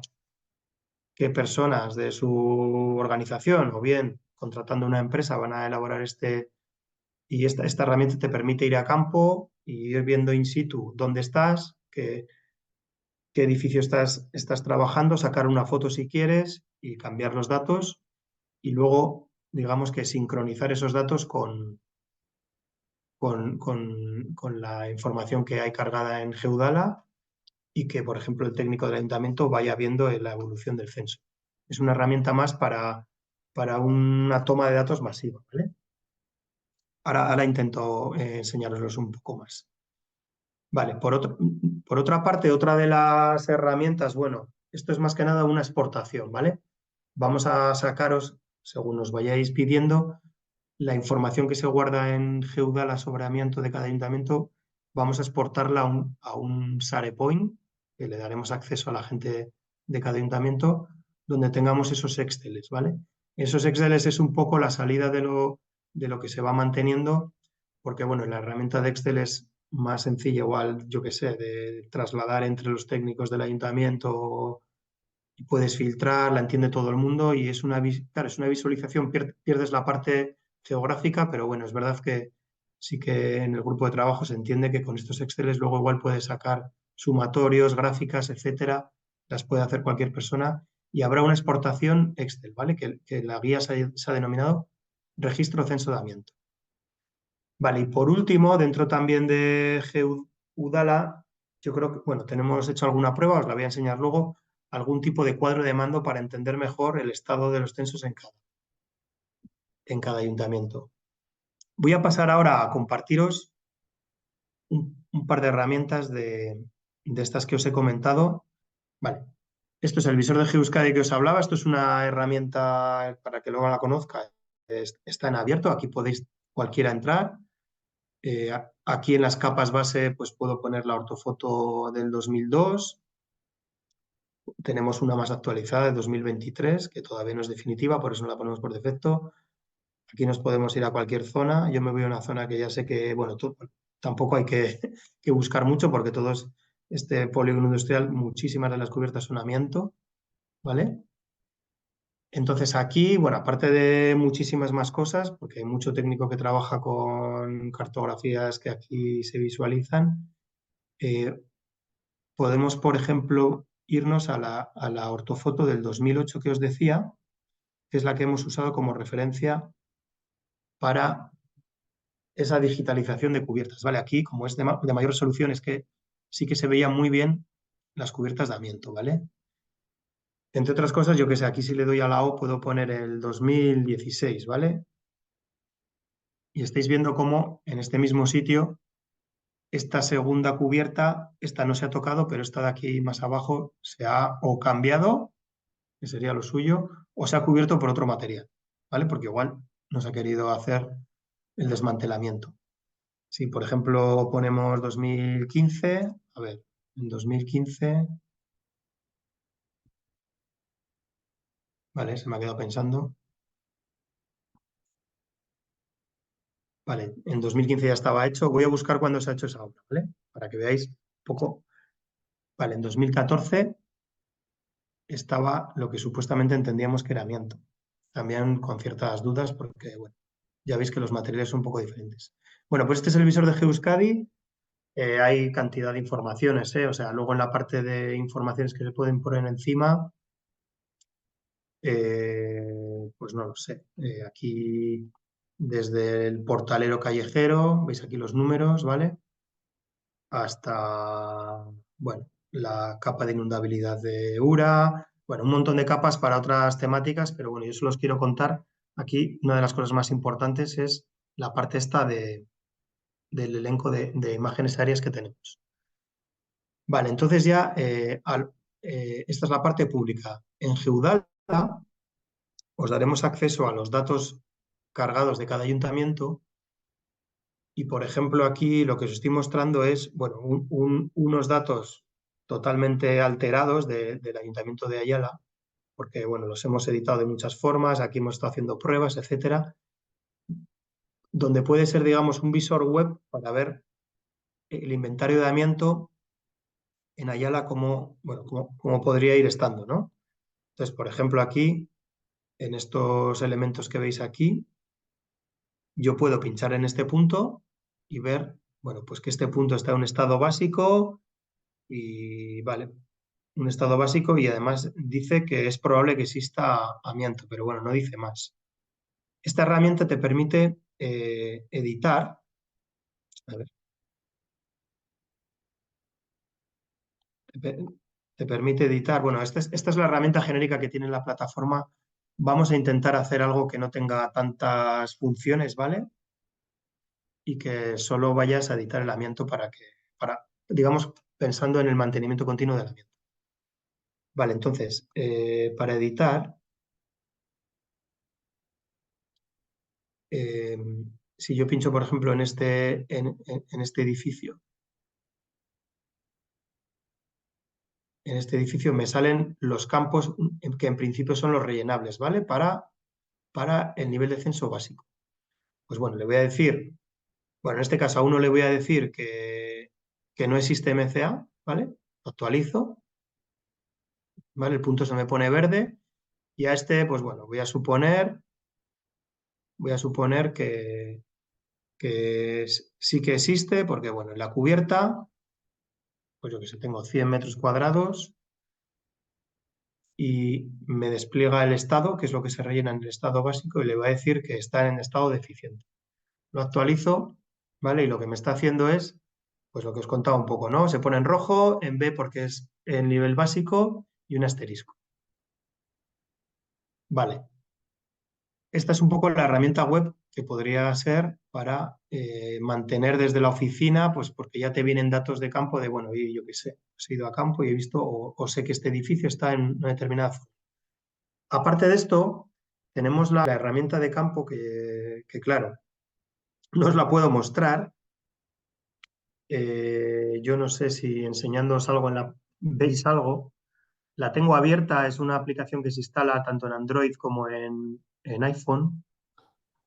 qué personas de su organización o bien contratando una empresa van a elaborar y esta herramienta te permite ir a campo y ir viendo in situ dónde estás, qué edificio estás trabajando, sacar una foto si quieres y cambiar los datos y luego, digamos que sincronizar esos datos con con la información que hay cargada en Geudala y que, por ejemplo, el técnico del ayuntamiento vaya viendo la evolución del censo. Es una herramienta más para una toma de datos masiva, ¿vale? Ahora intento enseñaroslos un poco más. Vale, por otra parte, otra de las herramientas, bueno, esto es más que nada una exportación, ¿vale? Vamos a sacaros, según nos vayáis pidiendo, la información que se guarda en Geudala sobre amianto de cada ayuntamiento, vamos a exportarla a un SharePoint, que le daremos acceso a la gente de cada ayuntamiento, donde tengamos esos Exceles, ¿vale? Esos Exceles es un poco la salida de lo que se va manteniendo, porque bueno, la herramienta de Excel es más sencilla, igual, yo qué sé, de trasladar entre los técnicos del ayuntamiento y puedes filtrar, la entiende todo el mundo y es claro, es una visualización, pierdes la parte geográfica, pero bueno, es verdad que sí que en el grupo de trabajo se entiende que con estos Exceles luego igual puedes sacar sumatorios, gráficas, etcétera, las puede hacer cualquier persona y habrá una exportación Excel, ¿vale? Que la guía se ha denominado registro censo de amianto. Vale, y por último, dentro también de Geudala, yo creo que, bueno, tenemos hecho alguna prueba, os la voy a enseñar luego, algún tipo de cuadro de mando para entender mejor el estado de los censos en cada ayuntamiento. Voy a pasar ahora a compartiros un par de herramientas de estas que os he comentado. Vale, esto es el visor de GeoEuskadi que os hablaba, esto es una herramienta para que luego la conozca, está en abierto, aquí podéis cualquiera entrar. Aquí en las capas base pues puedo poner la ortofoto del 2002. Tenemos una más actualizada de 2023, que todavía no es definitiva, por eso no la ponemos por defecto. Aquí nos podemos ir a cualquier zona. Yo me voy a una zona que ya sé que, bueno, tampoco hay que buscar mucho porque todo es este polígono industrial, muchísimas de las cubiertas son amianto, ¿vale? Entonces aquí, bueno, aparte de muchísimas más cosas, porque hay mucho técnico que trabaja con cartografías que aquí se visualizan, podemos, por ejemplo, irnos a la ortofoto del 2008 que os decía, que es la que hemos usado como referencia para esa digitalización de cubiertas. Vale, aquí, como es de mayor resolución, es que sí que se veían muy bien las cubiertas de amianto, ¿vale? Entre otras cosas, yo que sé, aquí si le doy a la O puedo poner el 2016, ¿vale? Y estáis viendo cómo en este mismo sitio esta segunda cubierta, esta no se ha tocado, pero esta de aquí más abajo se ha o cambiado, que sería lo suyo, o se ha cubierto por otro material, ¿vale? Porque igual no se ha querido hacer el desmantelamiento. Si, por ejemplo, ponemos 2015, a ver, en 2015, vale, se me ha quedado pensando. Vale, en 2015 ya estaba hecho. Voy a buscar cuándo se ha hecho esa obra, ¿vale? Para que veáis un poco. Vale, en 2014 estaba lo que supuestamente entendíamos que era amianto. También con ciertas dudas porque, bueno, ya veis que los materiales son un poco diferentes. Bueno, pues este es el visor de GeoEuskadi. Hay cantidad de informaciones, o sea, luego en la parte de informaciones que se pueden poner encima, pues no lo sé. Aquí desde el portalero callejero, veis aquí los números, ¿vale? Hasta, bueno, la capa de inundabilidad de URA, bueno, un montón de capas para otras temáticas, pero bueno, yo solo os quiero contar, aquí una de las cosas más importantes es la parte esta del elenco de imágenes aéreas que tenemos. Vale, entonces ya esta es la parte pública. En Geudala os daremos acceso a los datos cargados de cada ayuntamiento y, por ejemplo, aquí lo que os estoy mostrando es, bueno, unos datos totalmente alterados del Ayuntamiento de Ayala, porque, bueno, los hemos editado de muchas formas, aquí hemos estado haciendo pruebas, etcétera, donde puede ser, digamos, un visor web para ver el inventario de amianto en Ayala cómo podría ir estando, ¿no? Entonces, por ejemplo, aquí, en estos elementos que veis aquí, yo puedo pinchar en este punto y ver, bueno, pues que este punto está en un estado básico y, vale, un estado básico y además dice que es probable que exista amianto, pero bueno, no dice más. Esta herramienta te permite editar A ver. Te permite editar. Bueno, esta es la herramienta genérica que tiene la plataforma. Vamos a intentar hacer algo que no tenga tantas funciones, ¿vale? Y que solo vayas a editar el amianto digamos, pensando en el mantenimiento continuo del amianto. Vale, entonces, para editar, si yo pincho, por ejemplo, en este edificio, me salen los campos que en principio son los rellenables, ¿vale? Para el nivel de censo básico. Pues bueno, le voy a decir, bueno, en este caso a uno le voy a decir que no existe MCA, ¿vale? Lo actualizo, ¿vale? El punto se me pone verde y a este, pues bueno, voy a suponer que sí que existe, porque bueno, en la cubierta, pues yo que sé, tengo 100 metros cuadrados y me despliega el estado, que es lo que se rellena en el estado básico, y le voy a decir que está en estado deficiente. Lo actualizo, ¿vale? Y lo que me está haciendo es, pues lo que os contaba un poco, ¿no? Se pone en rojo, en B porque es el nivel básico y un asterisco. Vale. Esta es un poco la herramienta web que podría ser para mantener desde la oficina, pues porque ya te vienen datos de campo de, bueno, yo qué sé, he ido a campo y he visto o sé que este edificio está en una determinada zona. Aparte de esto, tenemos la herramienta de campo que claro, no os la puedo mostrar. Yo no sé si enseñándoos algo veis algo. La tengo abierta, es una aplicación que se instala tanto en Android como en iPhone.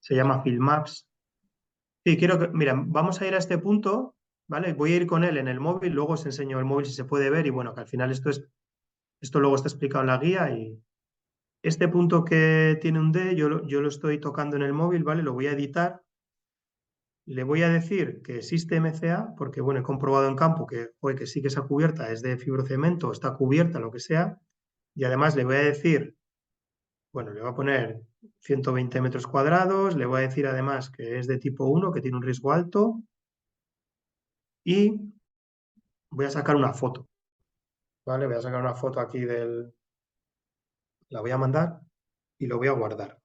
Se llama Filmaps. Sí, mira, vamos a ir a este punto, ¿vale? Voy a ir con él en el móvil, luego os enseño el móvil si se puede ver y bueno, que al final esto luego está explicado en la guía y este punto que tiene un D, yo lo estoy tocando en el móvil, ¿vale? Lo voy a editar. Le voy a decir que existe MCA, porque bueno, he comprobado en campo que sí que esa cubierta es de fibrocemento, está cubierta, lo que sea, y además le voy a decir, bueno, le voy a poner 120 metros cuadrados, le voy a decir además que es de tipo 1, que tiene un riesgo alto, y voy a sacar una foto, ¿vale? Voy a sacar una foto aquí la voy a mandar y lo voy a guardar.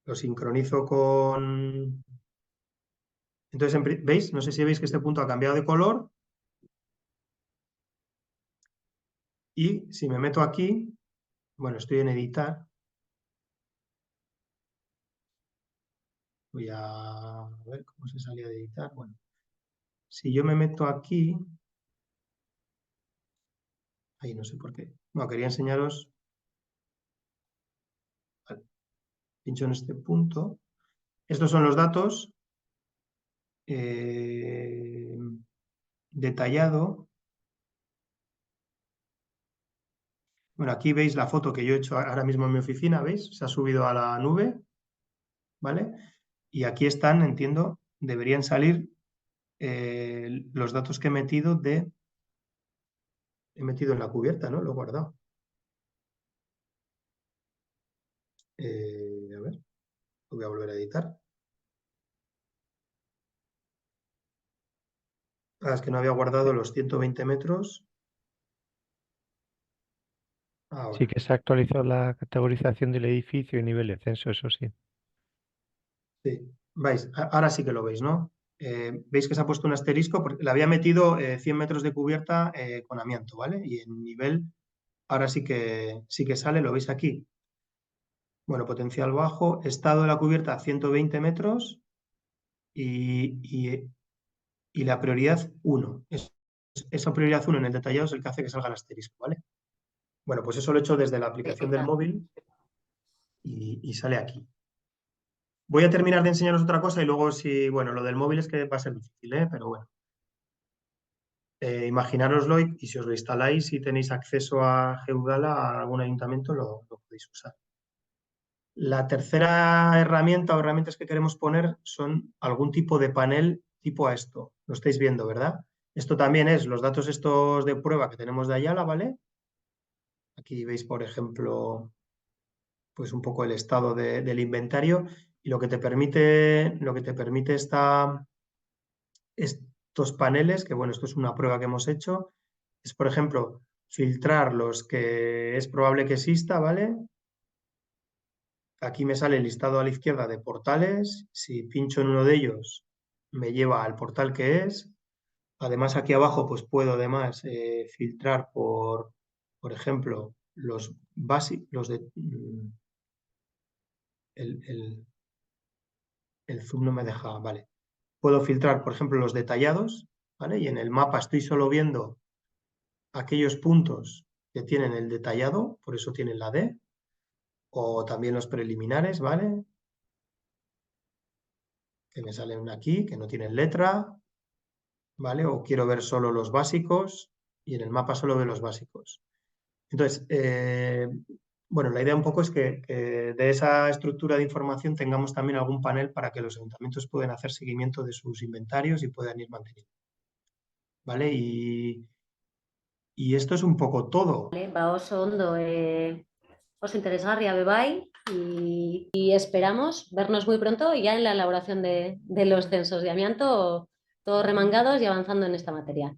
Lo sincronizo con... Entonces, ¿veis? No sé si veis que este punto ha cambiado de color. Y si me meto aquí, bueno, estoy en editar. Voy a ver cómo se salía de editar. Bueno, si yo me meto aquí... Ahí no sé por qué. No, quería enseñaros... Vale. Pincho en este punto. Estos son los datos. Detallado. Bueno, aquí veis la foto que yo he hecho ahora mismo en mi oficina, ¿veis? Se ha subido a la nube, ¿vale? Y aquí están, entiendo, deberían salir los datos que he metido en la cubierta, ¿no? Lo he guardado. A ver, lo voy a volver a editar. Ah, es que no había guardado los 120 metros. Ahora. Sí que se ha actualizado la categorización del edificio y nivel de censo, eso sí. Sí, vais, ahora sí que lo veis, ¿no? Veis que se ha puesto un asterisco porque le había metido 100 metros de cubierta con amianto, ¿vale? Y en nivel, ahora sí que sale, lo veis aquí. Bueno, potencial bajo, estado de la cubierta a 120 metros y la prioridad 1. Esa prioridad 1 en el detallado es el que hace que salga el asterisco, ¿vale? Bueno, pues eso lo he hecho desde la aplicación del móvil y sale aquí. Voy a terminar de enseñaros otra cosa y luego bueno, lo del móvil es que va a ser difícil, pero bueno. Imaginároslo y si os lo instaláis y tenéis acceso a Geudala, a algún ayuntamiento, lo podéis usar. La tercera herramienta o herramientas que queremos poner son algún tipo de panel tipo a esto. Lo estáis viendo, ¿verdad? Esto también es los datos estos de prueba que tenemos de Ayala, ¿vale? Aquí veis, por ejemplo, pues un poco el estado del inventario. Y lo que te permite estos paneles, que bueno, esto es una prueba que hemos hecho, es, por ejemplo, filtrar los que es probable que exista, ¿vale? Aquí me sale el listado a la izquierda de portales. Si pincho en uno de ellos, me lleva al portal que es. Además, aquí abajo, pues puedo además filtrar por ejemplo, los básicos, los de... el zoom no me deja, vale. Puedo filtrar, por ejemplo, los detallados, ¿vale? Y en el mapa estoy solo viendo aquellos puntos que tienen el detallado, por eso tienen la D, o también los preliminares, ¿vale? Que me salen aquí, que no tienen letra, ¿vale? O quiero ver solo los básicos y en el mapa solo veo los básicos. Entonces, bueno, la idea un poco es que de esa estructura de información tengamos también algún panel para que los ayuntamientos puedan hacer seguimiento de sus inventarios y puedan ir manteniendo. ¿Vale? Y esto es un poco todo. Ba oso ondo, oso interesgarria bebai y esperamos vernos muy pronto ya en la elaboración de los censos de amianto, todos remangados y avanzando en esta materia.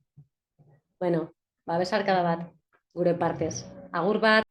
Bueno, ba besarkada bat, gure partez. Agur bat.